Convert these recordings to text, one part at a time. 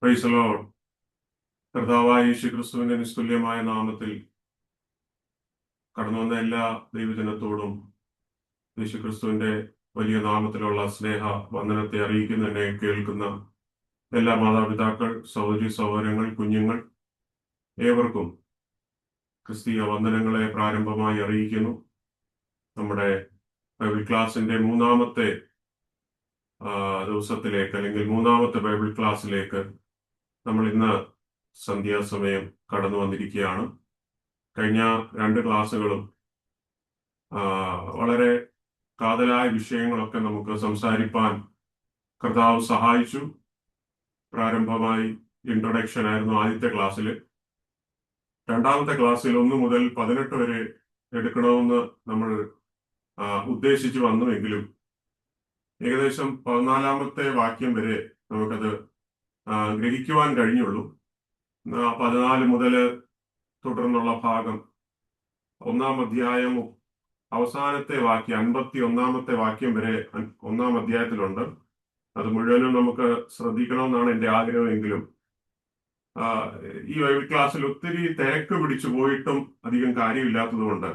Price the Lord. കർത്താവായ യേശുക്രിസ്തുവിന്റെ നിസ്തുല്യമായ നാമത്തിൽ കടന്നു വന്ന എല്ലാ ദൈവജനത്തോടും യേശുക്രിസ്തുവിന്റെ വലിയ നാമത്തിലുള്ള സ്നേഹ വന്ദനത്തെ അറിയിക്കുന്നതിനെ കേൾക്കുന്ന എല്ലാ മാതാപിതാക്കൾ, സഹോദരി സഹോദരങ്ങൾ, കുഞ്ഞുങ്ങൾ ഏവർക്കും ക്രിസ്തീയ വന്ദനങ്ങളെ പ്രാരംഭമായി അറിയിക്കുന്നു. നമ്മുടെ ബൈബിൾ ക്ലാസിന്റെ മൂന്നാമത്തെ ദിവസത്തിലേക്ക്, അല്ലെങ്കിൽ മൂന്നാമത്തെ ബൈബിൾ ക്ലാസ്സിലേക്ക് നമ്മൾ ഇന്ന് സന്ധ്യാസമയം കടന്നു വന്നിരിക്കുകയാണ്. കഴിഞ്ഞ രണ്ട് ക്ലാസ്സുകളും വളരെ കാതലായ വിഷയങ്ങളൊക്കെ നമുക്ക് സംസാരിപ്പാൻ കർത്താവ് സഹായിച്ചു. പ്രാരംഭമായി ഇൻട്രൊഡക്ഷൻ ആയിരുന്നു ആദ്യത്തെ ക്ലാസ്സിൽ. രണ്ടാമത്തെ ക്ലാസ്സിൽ 1 മുതൽ 18 വരെ എടുക്കണമെന്ന് നമ്മൾ ഉദ്ദേശിച്ചു വന്നുവെങ്കിലും ഏകദേശം 14-ാമത്തെ വാക്യം വരെ നമുക്കത് ഗ്രഹിക്കുവാൻ കഴിഞ്ഞുള്ളൂ. 14 മുതൽ തുടർന്നുള്ള ഭാഗം, 1-ാം അധ്യായം അവസാനത്തെ വാക്യം 51-ാമത്തെ വാക്യം വരെ 1-ാം അധ്യായത്തിലുണ്ട്. അത് മുഴുവനും നമുക്ക് ശ്രദ്ധിക്കണമെന്നാണ് എൻ്റെ ആഗ്രഹമെങ്കിലും ഈ ബൈബിൾ ക്ലാസ്സിൽ ഒത്തിരി തിരക്ക് പിടിച്ചു പോയിട്ടും അധികം കാര്യമില്ലാത്തത് കൊണ്ട്,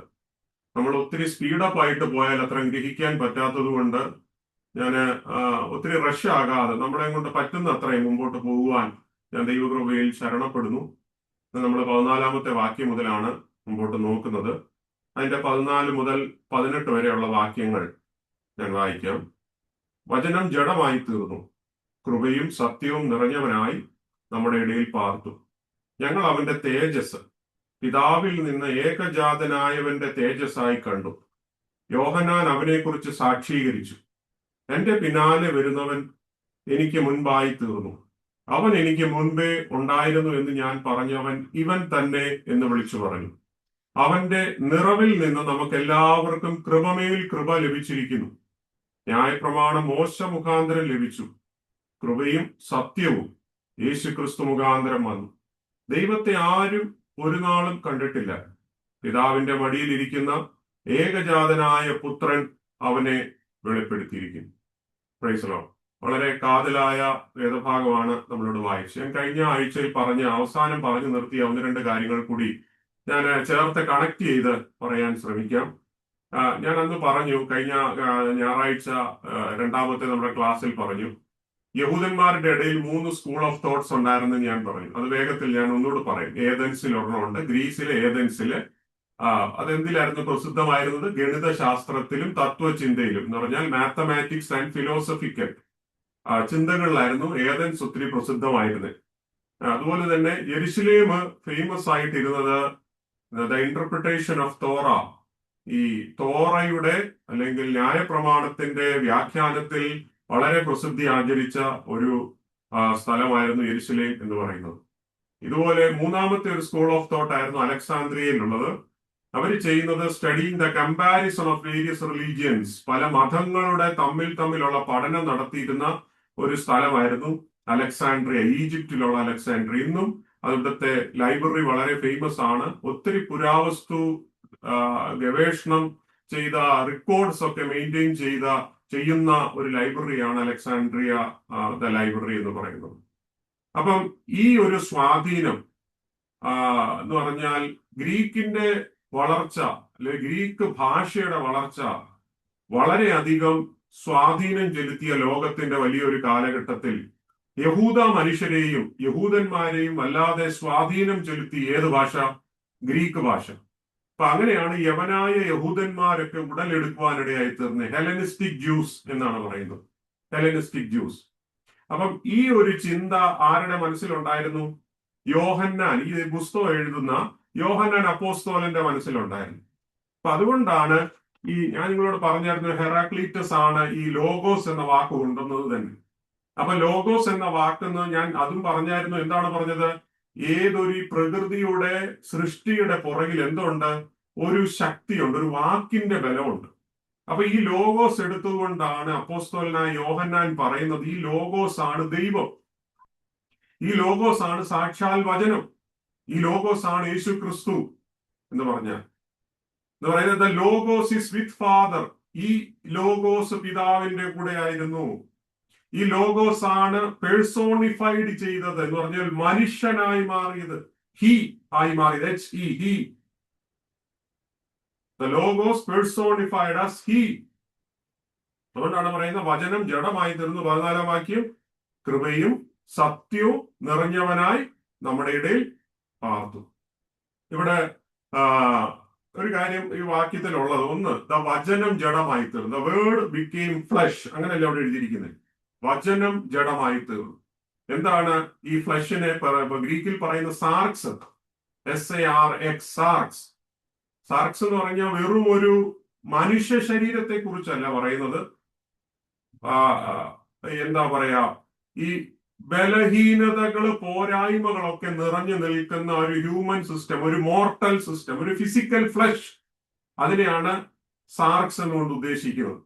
നമ്മൾ ഒത്തിരി സ്പീഡപ്പ് ആയിട്ട് പോയാൽ അത്രയും ഗ്രഹിക്കാൻ പറ്റാത്തത് കൊണ്ട് ഞാൻ ഒത്തിരി റഷ് ആകാതെ നമ്മളെ കൊണ്ട് പറ്റുന്ന അത്രയും മുമ്പോട്ട് പോകുവാൻ ഞാൻ ദൈവകൃപയിൽ ശരണപ്പെടുന്നു. നമ്മൾ 14-ാമത്തെ വാക്യം മുതലാണ് മുമ്പോട്ട് നോക്കുന്നത്. അതിന്റെ 14 മുതൽ 18 വരെയുള്ള വാക്യങ്ങൾ ഞാൻ വായിക്കാം. വചനം ജഡമായി തീർന്നു, കൃപയും സത്യവും നിറഞ്ഞവനായി നമ്മുടെ ഇടയിൽ പാർത്തു. ഞങ്ങൾ അവന്റെ തേജസ് പിതാവിൽ നിന്ന് ഏകജാതനായവന്റെ തേജസ്സായി കണ്ടു. യോഹന്നാൻ അവനെക്കുറിച്ച് സാക്ഷീകരിച്ചു, എന്റെ പിന്നാലെ വരുന്നവൻ എനിക്ക് മുൻപായി തീർന്നു, അവൻ എനിക്ക് മുൻപേ ഉണ്ടായിരുന്നു എന്ന് ഞാൻ പറഞ്ഞവൻ ഇവൻ തന്നെ എന്ന് വിളിച്ചു പറഞ്ഞു. അവന്റെ നിറവിൽ നിന്ന് നമുക്ക് എല്ലാവർക്കും കൃപമേൽ കൃപ ലഭിച്ചിരിക്കുന്നു. ന്യായപ്രമാണം മോശ മുഖാന്തരം ലഭിച്ചു, കൃപയും സത്യവും യേശുക്രിസ്തു മുഖാന്തരം വന്നു. ദൈവത്തെ ആരും ഒരു നാളും കണ്ടിട്ടില്ല. പിതാവിന്റെ മടിയിലിരിക്കുന്ന ഏകജാതനായ പുത്രൻ അവനെ വെളിപ്പെടുത്തിയിരിക്കുന്നു. Praise the Lord. വളരെ കാതലായ വേദഭാഗമാണ് നമ്മളോട് വായിച്ചത്. ഞാൻ കഴിഞ്ഞ ആഴ്ചയിൽ അവസാനം പറഞ്ഞു നിർത്തിയ 1-2 കാര്യങ്ങൾ കൂടി ഞാൻ ചേർത്ത് കണക്ട് ചെയ്ത് പറയാൻ ശ്രമിക്കാം. ഞാൻ അന്ന് പറഞ്ഞു, കഴിഞ്ഞ ഞായറാഴ്ച രണ്ടാമത്തെ നമ്മുടെ ക്ലാസ്സിൽ പറഞ്ഞു, യഹൂദന്മാരുടെ ഇടയിൽ 3 സ്കൂൾ ഓഫ് തോട്ട്സ് ഉണ്ടായിരുന്നു ഞാൻ പറഞ്ഞു. അത് വേഗത്തിൽ ഞാൻ ഒന്നുകൂടെ പറയും. ഏതൻസിൽ ഒരെണ്ണമുണ്ട്, ഗ്രീസിലെ ഏതൻസില്. അതെന്തിലായിരുന്നു പ്രസിദ്ധമായിരുന്നത്? ഗണിത ശാസ്ത്രത്തിലും തത്വചിന്തയിലും, എന്ന് പറഞ്ഞാൽ മാത്തമാറ്റിക്സ് ആൻഡ് ഫിലോസഫിക്കൽ ചിന്തകളിലായിരുന്നു ഏതൻസ് ഒത്തിരി പ്രസിദ്ധമായിരുന്നത്. അതുപോലെ തന്നെ യെരുശലേം ഫേമസ് ആയിട്ടിരുന്നത് ദ ഇന്റർപ്രിട്ടേഷൻ ഓഫ് തോറ, ഈ തോറയുടെ അല്ലെങ്കിൽ ന്യായപ്രമാണത്തിന്റെ വ്യാഖ്യാനത്തിൽ വളരെ പ്രസിദ്ധി ആചരിച്ച ഒരു സ്ഥലമായിരുന്നു യെരുശലേം എന്ന് പറയുന്നത്. ഇതുപോലെ മൂന്നാമത്തെ ഒരു സ്കൂൾ ഓഫ് തോട്ട് ആയിരുന്നു അലക്സാന്ദ്രിയയിലുള്ളത്. അവർ ചെയ്യുന്നത് studying the comparison of various religions, പല മതങ്ങളുടെ തമ്മിലുള്ള പഠനം നടത്തിയിരുന്ന ഒരു സ്ഥലമായിരുന്നു അലക്സാൻഡ്രിയ, ഈജിപ്തിലുള്ള അലക്സാൻഡ്രിയ. ഇന്നും അവിടുത്തെ ലൈബ്രറി വളരെ ഫേമസ് ആണ്. ഒത്തിരി പുരാവസ്തു ഗവേഷണം ചെയ്ത റെക്കോർഡ്സ് ഒക്കെ മെയിൻറ്റെയിൻ ചെയ്യുന്ന ഒരു ലൈബ്രറിയാണ് അലക്സാൻഡ്രിയ ദ ലൈബ്രറി എന്ന് പറയുന്നത്. അപ്പം ഈ ഒരു സ്വാധീനം എന്ന് പറഞ്ഞാൽ ഗ്രീക്കിന്റെ വളർച്ച, അല്ലെ ഗ്രീക്ക് ഭാഷയുടെ വളർച്ച വളരെയധികം സ്വാധീനം ചെലുത്തിയ ലോകത്തിന്റെ വലിയൊരു കാലഘട്ടത്തിൽ യഹൂദ മനുഷ്യരെയും യഹൂദന്മാരെയും അല്ലാതെ സ്വാധീനം ചെലുത്തി ഏത് ഭാഷ? ഗ്രീക്ക് ഭാഷ. അപ്പൊ അങ്ങനെയാണ് യവനായ യഹൂദന്മാരൊക്കെ ഉടലെടുക്കുവാനിടയായി തീർന്നത്. ഹെലനിസ്റ്റിക് ജ്യൂസ് എന്നാണ് പറയുന്നത്, ഹെലനിസ്റ്റിക് ജ്യൂസ്. അപ്പം ഈ ഒരു ചിന്ത ആരുടെ മനസ്സിലുണ്ടായിരുന്നു? യോഹന്നാൻ, ഈ പുസ്തകം എഴുതുന്ന യോഹന്നാൻ അപ്പോസ്തലന്റെ മനസ്സിലുണ്ടായിരുന്നു. അപ്പൊ അതുകൊണ്ടാണ് ഞാൻ നിങ്ങളോട് പറഞ്ഞായിരുന്നു, ഹെറാക്ലീറ്റസ് ആണ് ഈ ലോഗോസ് എന്ന വാക്ക് കൊണ്ടുവന്നത് തന്നെ. അപ്പൊ ലോഗോസ് എന്ന വാക്കെന്ന് ഞാൻ അതും പറഞ്ഞായിരുന്നു. എന്താണ് പറഞ്ഞത്? ഏതൊരു പ്രകൃതിയുടെ സൃഷ്ടിയുടെ പുറകിൽ എന്തുണ്ട്? ഒരു ശക്തിയുണ്ട്, ഒരു വാക്കിന്റെ ബലമുണ്ട്. അപ്പൊ ഈ ലോഗോസ് എടുത്തുകൊണ്ടാണ് അപ്പോസ്തലനായ യോഹന്നാൻ പറയുന്നത്, ഈ ലോഗോസ് ആണ് ദൈവം, ഈ ലോഗോസ് ആണ് സാക്ഷാൽ വചനം, ഈ ലോഗോസ് ആണ് യേശു ക്രിസ്തു എന്ന് പറയുന്നത് ലോഗോസ് ഈസ് വിത്ത് ഫാദർ. ഈ ലോഗോസ് പിതാവിന്റെ കൂടെ ആയിരുന്നു. ഈ ലോഗോസ് ആണ് പേഴ്സോണിഫൈഡ് ചെയ്തത് എന്ന് പറഞ്ഞാൽ മനുഷ്യനായി മാറിയത്, ഹി ആയി മാറിയത്, he. The logos personified as he. അതുകൊണ്ടാണ് പറയുന്നത് വചനം ജഡമായി തീർന്നു. 14-ാം വാക്യം, കൃപയും സത്യവും നിറഞ്ഞവനായി നമ്മുടെ ഇടയിൽ പാർത്തു. ഇവിടെ ഒരു കാര്യം ഈ വാക്യത്തിലുള്ളത്, ഒന്ന്, ദ വചനം ജഡമായി തീർന്നു, ദ വേർഡ് ബിക്കെയിം ഫ്ലഷ്, അങ്ങനെയല്ല അവിടെ എഴുതിയിരിക്കുന്നത്. വചനം ജഡമായി തീർന്നു. എന്താണ് ഈ ഫ്ലഷിനെ ഗ്രീക്കിൽ പറയുന്ന സാർക്സ്, SARX, സാർക്സ്. സാർക്സ് എന്ന് പറഞ്ഞാൽ വെറും ഒരു മനുഷ്യ ശരീരത്തെ കുറിച്ചല്ല പറയുന്നത്. എന്താ പറയാ, ഈ ബലഹീനതകള് പോരായ്മകളൊക്കെ നിറഞ്ഞു നിൽക്കുന്ന ഒരു ഹ്യൂമൻ സിസ്റ്റം, ഒരു മോർട്ടൽ സിസ്റ്റം, ഒരു ഫിസിക്കൽ ഫ്ലഷ്, അതിനെയാണ് സാർക്സ് എന്നുകൊണ്ട് ഉദ്ദേശിക്കുന്നത്.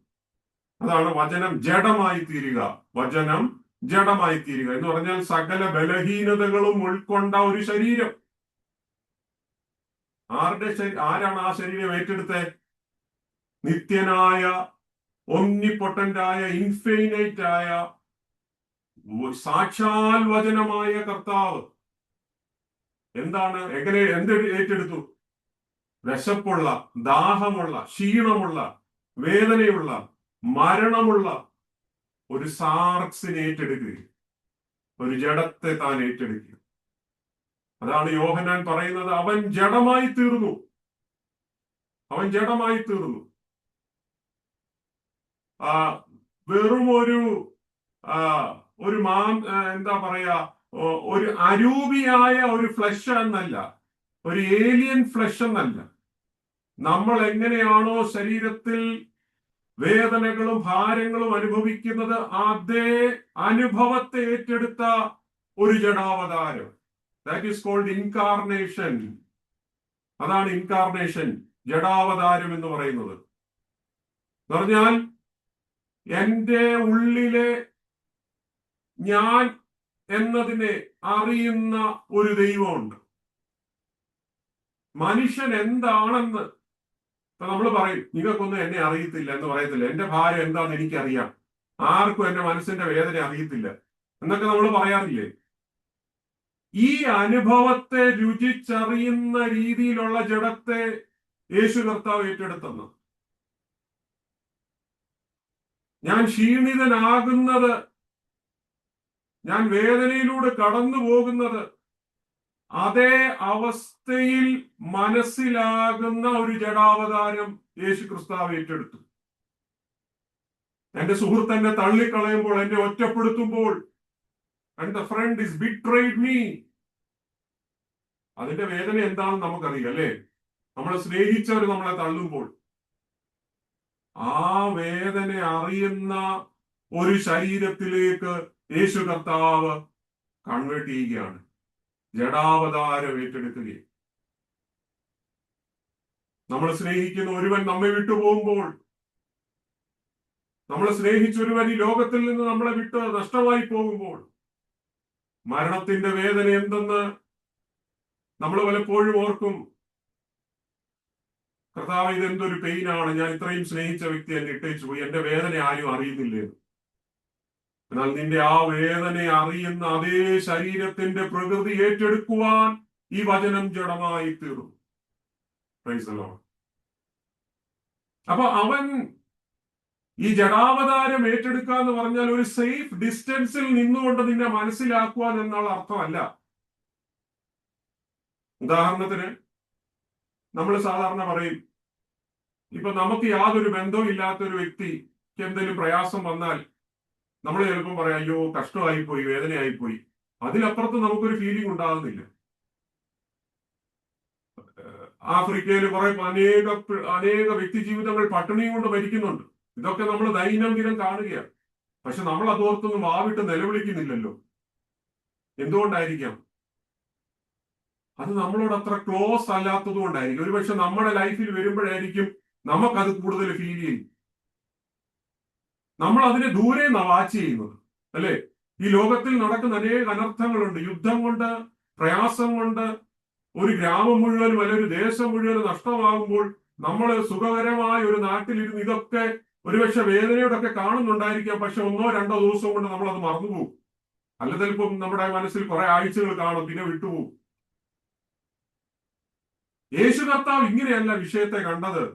അതാണ് വചനം ജഡമായി തീരുക. വചനം ജഡമായി തീരുക എന്ന് പറഞ്ഞാൽ സകല ബലഹീനതകളും ഉൾക്കൊണ്ട ഒരു ശരീരം. ആരാണ് ആ ശരീരം ഏറ്റെടുത്തത്? നിത്യനായ, ഒമ്നിപൊട്ടന്റായ, ഇൻഫൈനൈറ്റ് ആയ, സാക്ഷാൽ വചനമായ കർത്താവ് എന്ത് ഏറ്റെടുത്തു? വിശപ്പുള്ള, ദാഹമുള്ള, ക്ഷീണമുള്ള, വേദനയുള്ള, മരണമുള്ള ഒരു സാർക്സിനെ ഏറ്റെടുക്കുക, ഒരു ജഡത്തെ താൻ ഏറ്റെടുക്കുക. അതാണ് യോഹന്നാൻ പറയുന്നത്, അവൻ ജഡമായി തീർന്നു, അവൻ ജഡമായി തീർന്നു. വെറും ഒരു എന്താ പറയാ, ഒരു അരൂപിയായ ഒരു ഫ്ലഷ് എന്നല്ല, ഒരു ഏലിയൻ ഫ്ലഷ് എന്നല്ല. നമ്മൾ എങ്ങനെയാണോ ശരീരത്തിൽ വേദനകളും ഭാരങ്ങളും അനുഭവിക്കുന്നത്, അതേ അനുഭവത്തെ ഏറ്റെടുത്ത ഒരു ജഡാവതാരം. That is called incarnation. അതാണ് ഇൻകാർണേഷൻ, ജഡാവതാരം എന്ന് പറയുന്നത്. എന്ന് പറഞ്ഞാൽ എന്റെ ഉള്ളിലെ ഞാൻ എന്നതിനെ അറിയുന്ന ഒരു ദൈവമുണ്ട്. മനുഷ്യൻ എന്താണെന്ന് ഇപ്പൊ നമ്മൾ പറയും, നിങ്ങൾക്കൊന്നും എന്നെ അറിയത്തില്ല എന്ന് പറയത്തില്ല. എന്റെ ഭാരം എന്താണെന്ന് എനിക്കറിയാം, ആർക്കും എന്റെ മനസ്സിന്റെ വേദന അറിയത്തില്ല എന്നൊക്കെ നമ്മൾ പറയാറില്ലേ? ഈ അനുഭവത്തെ രുചിച്ചറിയുന്ന രീതിയിലുള്ള ജഡത്തെ യേശു കർത്താവ് ഏറ്റെടുത്തെന്ന്. ഞാൻ ക്ഷീണിതനാകുന്നത്, ഞാൻ വേദനയിലൂടെ കടന്നു പോകുന്നത്, അതേ അവസ്ഥയിൽ മനസ്സിലാകുന്ന ഒരു ജഡാവതാരം യേശു ക്രിസ്താവ് ഏറ്റെടുത്തു. എന്റെ സുഹൃത്ത് എന്നെ തള്ളിക്കളയുമ്പോൾ, എന്നെ ഒറ്റപ്പെടുത്തുമ്പോൾ, and the friend is betrayed me, അതിന്റെ വേദന എന്താണെന്ന് നമുക്കറിയാം അല്ലേ? നമ്മളെ സ്നേഹിച്ചവർ നമ്മളെ തള്ളുമ്പോൾ ആ വേദന അറിയുന്ന ഒരു ശരീരത്തിലേക്ക് യേശു കർത്താവ് കൺവേർട്ട് ചെയ്യുകയാണ്, ജഡാവതാരം ഏറ്റെടുക്കുകയും. നമ്മൾ സ്നേഹിക്കുന്ന ഒരുവൻ നമ്മെ വിട്ടുപോകുമ്പോൾ, നമ്മളെ സ്നേഹിച്ചൊരുവൻ ഈ ലോകത്തിൽ നിന്ന് നമ്മളെ വിട്ട് നഷ്ടമായി പോകുമ്പോൾ, മരണത്തിന്റെ വേദന എന്തെന്ന് നമ്മൾ പലപ്പോഴും ഓർക്കും. കർത്താവ്, ഇതെന്തൊരു പെയിനാണ്, ഞാൻ ഇത്രയും സ്നേഹിച്ച വ്യക്തി എന്നെ ഇട്ടേച്ചു പോയി, എന്റെ വേദന ആരും അറിയുന്നില്ലേ? എന്നാൽ നിന്റെ ആ വേദന അറിയുന്ന അതേ ശരീരത്തിന്റെ പ്രകൃതി ഏറ്റെടുക്കുവാൻ ഈ വചനം ജഡമായി തീർന്നു. Price the Lord. അപ്പൊ അവൻ ഈ ജഡാവതാരം ഏറ്റെടുക്കുക എന്ന് പറഞ്ഞാൽ ഒരു സേഫ് ഡിസ്റ്റൻസിൽ നിന്നുകൊണ്ട് നിന്നെ മനസ്സിലാക്കുവാൻ എന്നുള്ള അർത്ഥമല്ല. ഉദാഹരണത്തിന് നമ്മൾ സാധാരണ പറയും, ഇപ്പൊ നമുക്ക് യാതൊരു ബന്ധവും ഇല്ലാത്ത ഒരു വ്യക്തിക്ക് എന്തെങ്കിലും പ്രയാസം വന്നാൽ നമ്മൾ ചിലപ്പം പറയാം, അയ്യോ കഷ്ടമായിപ്പോയി, വേദനയായിപ്പോയി. അതിലപ്പുറത്ത് നമുക്കൊരു ഫീലിംഗ് ഉണ്ടാകുന്നില്ല. ആഫ്രിക്കയിൽ കുറെ അനേക വ്യക്തി ജീവിതങ്ങൾ പട്ടിണിയും കൊണ്ട് മരിക്കുന്നുണ്ട്. ഇതൊക്കെ നമ്മൾ ദൈനംദിനം കാണുകയാണ്. പക്ഷെ നമ്മൾ അതോർത്തൊന്നും വാവിട്ട് നിലവിളിക്കുന്നില്ലല്ലോ. എന്തുകൊണ്ടായിരിക്കാം? അത് നമ്മളോട് അത്ര ക്ലോസ് അല്ലാത്തത് കൊണ്ടായിരിക്കും. ഒരുപക്ഷെ നമ്മുടെ ലൈഫിൽ വരുമ്പോഴായിരിക്കും നമുക്കത് കൂടുതൽ ഫീൽ ചെയ്യും. നമ്മൾ അതിനെ ദൂരെ നിന്നാണ് വാച്ച് ചെയ്യുന്നത് അല്ലെ? ഈ ലോകത്തിൽ നടക്കുന്ന അനേക അനർത്ഥങ്ങളുണ്ട്. യുദ്ധം കൊണ്ട്, പ്രയാസം കൊണ്ട് ഒരു ഗ്രാമം മുഴുവനും അല്ലെങ്കിൽ ഒരു ദേശം മുഴുവനും നഷ്ടമാകുമ്പോൾ നമ്മൾ സുഖകരമായ ഒരു നാട്ടിലിരുന്ന് ഇതൊക്കെ ഒരുപക്ഷെ വേദനയോടൊക്കെ കാണുന്നുണ്ടായിരിക്കാം, പക്ഷെ 1-2 ദിവസം കൊണ്ട് നമ്മൾ അത് മറന്നുപോകും. അല്ല, ചിലപ്പം നമ്മുടെ മനസ്സിൽ കുറെ ആഴ്ചകൾ കാണും, പിന്നെ വിട്ടുപോകും. യേശു കർത്താവ് ഇങ്ങനെയല്ല വിഷയത്തെ കണ്ടത്.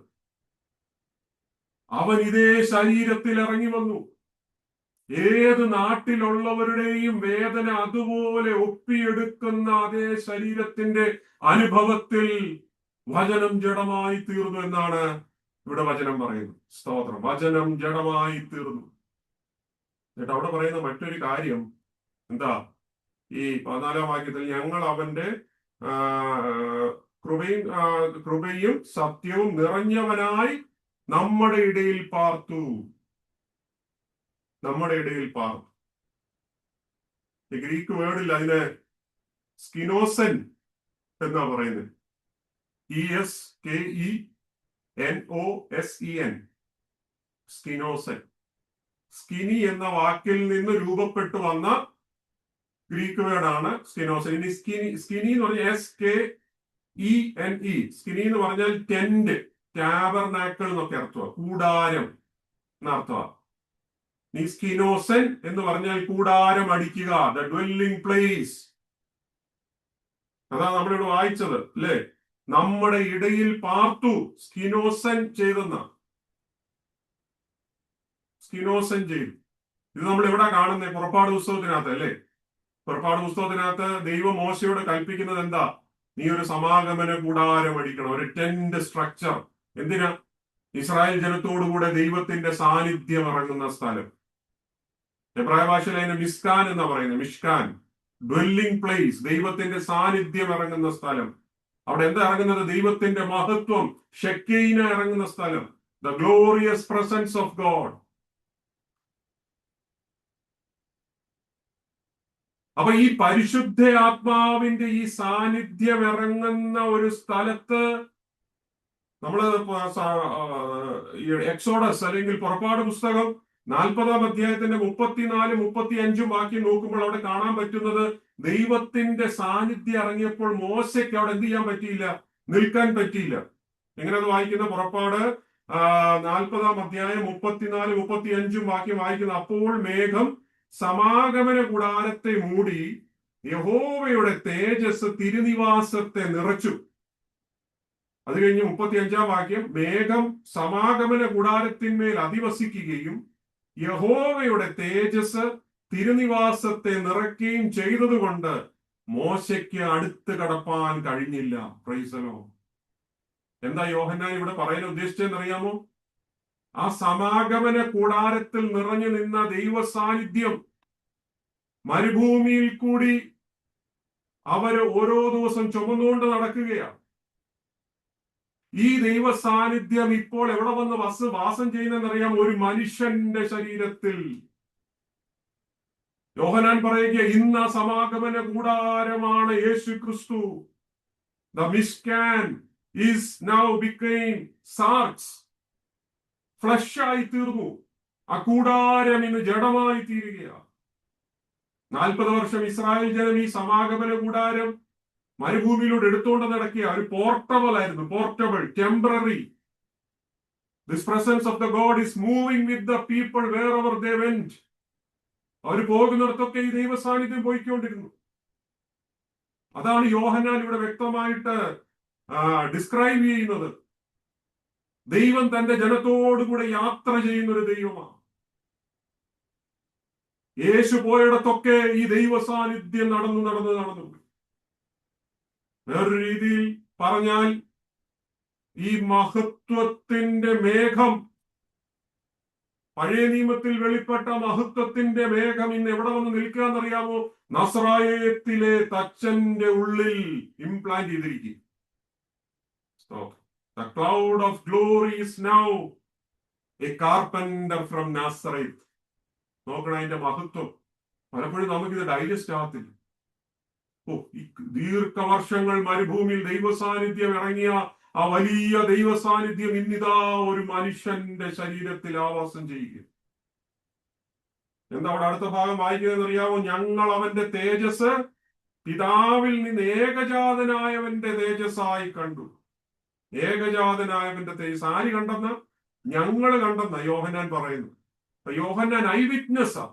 അവൻ ഇതേ ശരീരത്തിൽ ഇറങ്ങി വന്നു. ഏത് നാട്ടിലുള്ളവരുടെയും വേദന അതുപോലെ ഒപ്പിയെടുക്കുന്ന അതേ ശരീരത്തിന്റെ അനുഭവത്തിൽ വചനം ജഡമായി തീർന്നു എന്നാണ് ഇവിടെ വചനം പറയുന്നു. സ്തോത്രം. വചനം ജഡമായി തീർന്നു. എന്നിട്ട് അവിടെ പറയുന്ന മറ്റൊരു കാര്യം എന്താ? ഈ 14-ാം വാക്യത്തിൽ ഞങ്ങൾ അവന്റെ കൃപയും സത്യവും നിറഞ്ഞവനായി നമ്മുടെ ഇടയിൽ പാർത്തു. നമ്മുടെ ഇടയിൽ പാർത്തു. ഗ്രീക്ക് വേർഡിൽ അതിന് സ്കിനോസൻ എന്നാ പറയുന്നത്. ESKENOSEN. സ്കിനോസൻ. സ്കിനി എന്ന വാക്കിൽ നിന്ന് രൂപപ്പെട്ടു വന്ന ഗ്രീക്ക് വേർഡാണ് സ്കിനോസൻ. ഇനി സ്കിനി എന്ന് പറഞ്ഞാൽ SKENE. സ്കിനി എന്ന് പറഞ്ഞാൽ ടെന്റ്, ടാബർനാക്കിൾ എന്നൊക്കെ അർത്ഥമാണ്, കൂടാരം എന്നർത്ഥമാണ്. ഈ സ്കിനോസൻ എന്ന് പറഞ്ഞാൽ കൂടാരം അടിക്കുക, ദ ഡ്വെല്ലിംഗ് പ്ലേസ്. അതാ നമ്മളിവിടെ വായിച്ചത് അല്ലേ? നമ്മുടെ ഇടയിൽ പാർത്തു. സ്കിനോസൻ ചെയ്തെന്ന, സ്കിനോസൻ ചെയ്തു. ഇത് നമ്മൾ എവിടെ കാണുന്നത്? പുറപ്പാട് പുസ്തകത്തിനകത്ത് അല്ലേ? പുറപ്പാട് പുസ്തകത്തിനകത്ത് ദൈവം മോശയോട് കൽപ്പിക്കുന്നത് എന്താ? നീ ഒരു സമാഗമന കൂടാരം അടിക്കണം, ഒരു ടെന്റ് സ്ട്രക്ചർ. എന്തിനാ? ഇസ്രായേൽ ജനത്തോടുകൂടെ ദൈവത്തിന്റെ സാന്നിധ്യം ഇറങ്ങുന്ന സ്ഥലം. എബ്രായ ഭാഷയിൽ അതിന് മിസ്കാൻ എന്നാ പറയുന്നത്. മിഷ്കാൻ, ഡ്വെല്ലിംഗ് പ്ലേസ്, ദൈവത്തിന്റെ സാന്നിധ്യം ഇറങ്ങുന്ന സ്ഥലം. അവിടെ എന്താ ഇറങ്ങുന്നത്? ദൈവത്തിന്റെ മഹത്വം, ഷെക്കീന ഇറങ്ങുന്ന സ്ഥലം, the glorious presence of God. അപ്പൊ ഈ പരിശുദ്ധ ആത്മാവിന്റെ ഈ സാന്നിധ്യം ഇറങ്ങുന്ന ഒരു സ്ഥലത്ത് നമ്മള് എക്സോഡസ് അല്ലെങ്കിൽ പുറപ്പാട് പുസ്തകം 40-ാം അധ്യായത്തിന്റെ 34-35 വാക്യം നോക്കുമ്പോൾ അവിടെ കാണാൻ പറ്റുന്നത്, ദൈവത്തിന്റെ സാന്നിധ്യം ഇറങ്ങിയപ്പോൾ മോശയ്ക്ക് അവിടെ എന്ത് ചെയ്യാൻ പറ്റിയില്ല? നിൽക്കാൻ പറ്റിയില്ല. എങ്ങനെ അത് വായിക്കുന്ന? പുറപ്പാട് 40-ാം അധ്യായം 34-35 വാക്യം വായിക്കുന്ന, അപ്പോൾ മേഘം സമാഗമന കൂടാരത്തെ മൂടി, യഹോവയുടെ തേജസ് തിരുനിവാസത്തെ നിറച്ചു. അത് കഴിഞ്ഞ് 35-ാം വാക്യം, മേഘം സമാഗമന കൂടാരത്തിന്മേൽ അധിവസിക്കുകയും യഹോവയുടെ തേജസ് തിരുനിവാസത്തെ നിറയ്ക്കുകയും ചെയ്തതുകൊണ്ട് മോശയ്ക്ക് അടുത്ത് കടപ്പാൻ കഴിഞ്ഞില്ല. Price the Lord. എന്താ യോഹന്നാൻ ഇവിടെ പറയാൻ ഉദ്ദേശിച്ചതെന്നറിയാമോ? ആ സമാഗമന കൂടാരത്തിൽ നിറഞ്ഞു നിന്ന ദൈവ സാന്നിധ്യം മരുഭൂമിയിൽ കൂടി അവര് ഓരോ ദിവസം ചുമന്നുകൊണ്ട് നടക്കുകയാണ്. ഈ ദൈവ സാന്നിധ്യം ഇപ്പോൾ എവിടെ വന്ന് വാസം ചെയ്യുന്നതെന്നറിയാം? ഒരു മനുഷ്യന്റെ ശരീരത്തിൽ. യോഹന്നാൻ പറയുക, ഇന്ന് സമാഗമന കൂടാരമാണ് Yesu Kristu. The mishkan is now become sarx. Flesh ആയി തീർന്നു. ആ കൂടാരം ഇന്ന് ജഡമായി തീരുകയാണ്. 40 വർഷം ഇസ്രായേൽ ജനം ഈ സമാഗമന കൂടാരം മരുഭൂമിയിലൂടെ എടുത്തുകൊണ്ട് നടക്കുക. ഒരു പോർട്ടബിൾ ആയിരുന്നു, portable, temporary. This presence of the God is moving with the people wherever they went. അവർ പോകുന്നിടത്തൊക്കെ ഈ ദൈവ സാന്നിധ്യം പോയിക്കൊണ്ടിരുന്നു. അതാണ് യോഹന്നാൻ ഇവിടെ വ്യക്തമായിട്ട് ഡിസ്ക്രൈബ് ചെയ്യുന്നത്. ദൈവം തന്റെ ജനത്തോടുകൂടെ യാത്ര ചെയ്യുന്ന ഒരു ദൈവമാണ്. യേശു പോയിടത്തൊക്കെ ഈ ദൈവ സാന്നിധ്യം നടന്നു. വേറൊരു രീതിയിൽ പറഞ്ഞാൽ, ഈ മഹത്വത്തിന്റെ മേഘം, പഴയ നിയമത്തിൽ വെളിപ്പെട്ട മഹത്വത്തിന്റെ മേഘം ഇന്ന് എവിടെ വന്ന് നിൽക്കാന്നറിയാമോ? നസ്രായത്തിലെ തച്ചന്റെ ഉള്ളിൽ ഇംപ്ലാന്റ് ചെയ്തിരിക്കും. The cloud of glory is now a carpenter from Nazareth. നോക്കണം അതിന്റെ മഹത്വം. പലപ്പോഴും നമുക്കിത് ഡൈജസ്റ്റ് ആകത്തില്ല. ദീർഘവർഷങ്ങൾ മരുഭൂമിയിൽ ദൈവ സാന്നിധ്യം ഇറങ്ങിയ ആ വലിയ ദൈവ സാന്നിധ്യം ഇന്നിതാ ഒരു മനുഷ്യന്റെ ശരീരത്തിൽ ആവാസം ചെയ്യുക. എന്താ അവിടെ അടുത്ത ഭാഗം വായിക്കുന്നതെന്ന് അറിയാമോ? ഞങ്ങൾ അവന്റെ തേജസ് പിതാവിൽ നിന്ന് ഏകജാതനായവന്റെ തേജസ്സായി കണ്ടു. ഏകജാതനായവന്റെ തേജസ് ആര് കണ്ടെന്ന്? ഞങ്ങൾ കണ്ടെന്ന യോഹന്നാൻ പറയുന്നു. യോഹന്നാൻ ഐ വിറ്റ്നസ്സാ.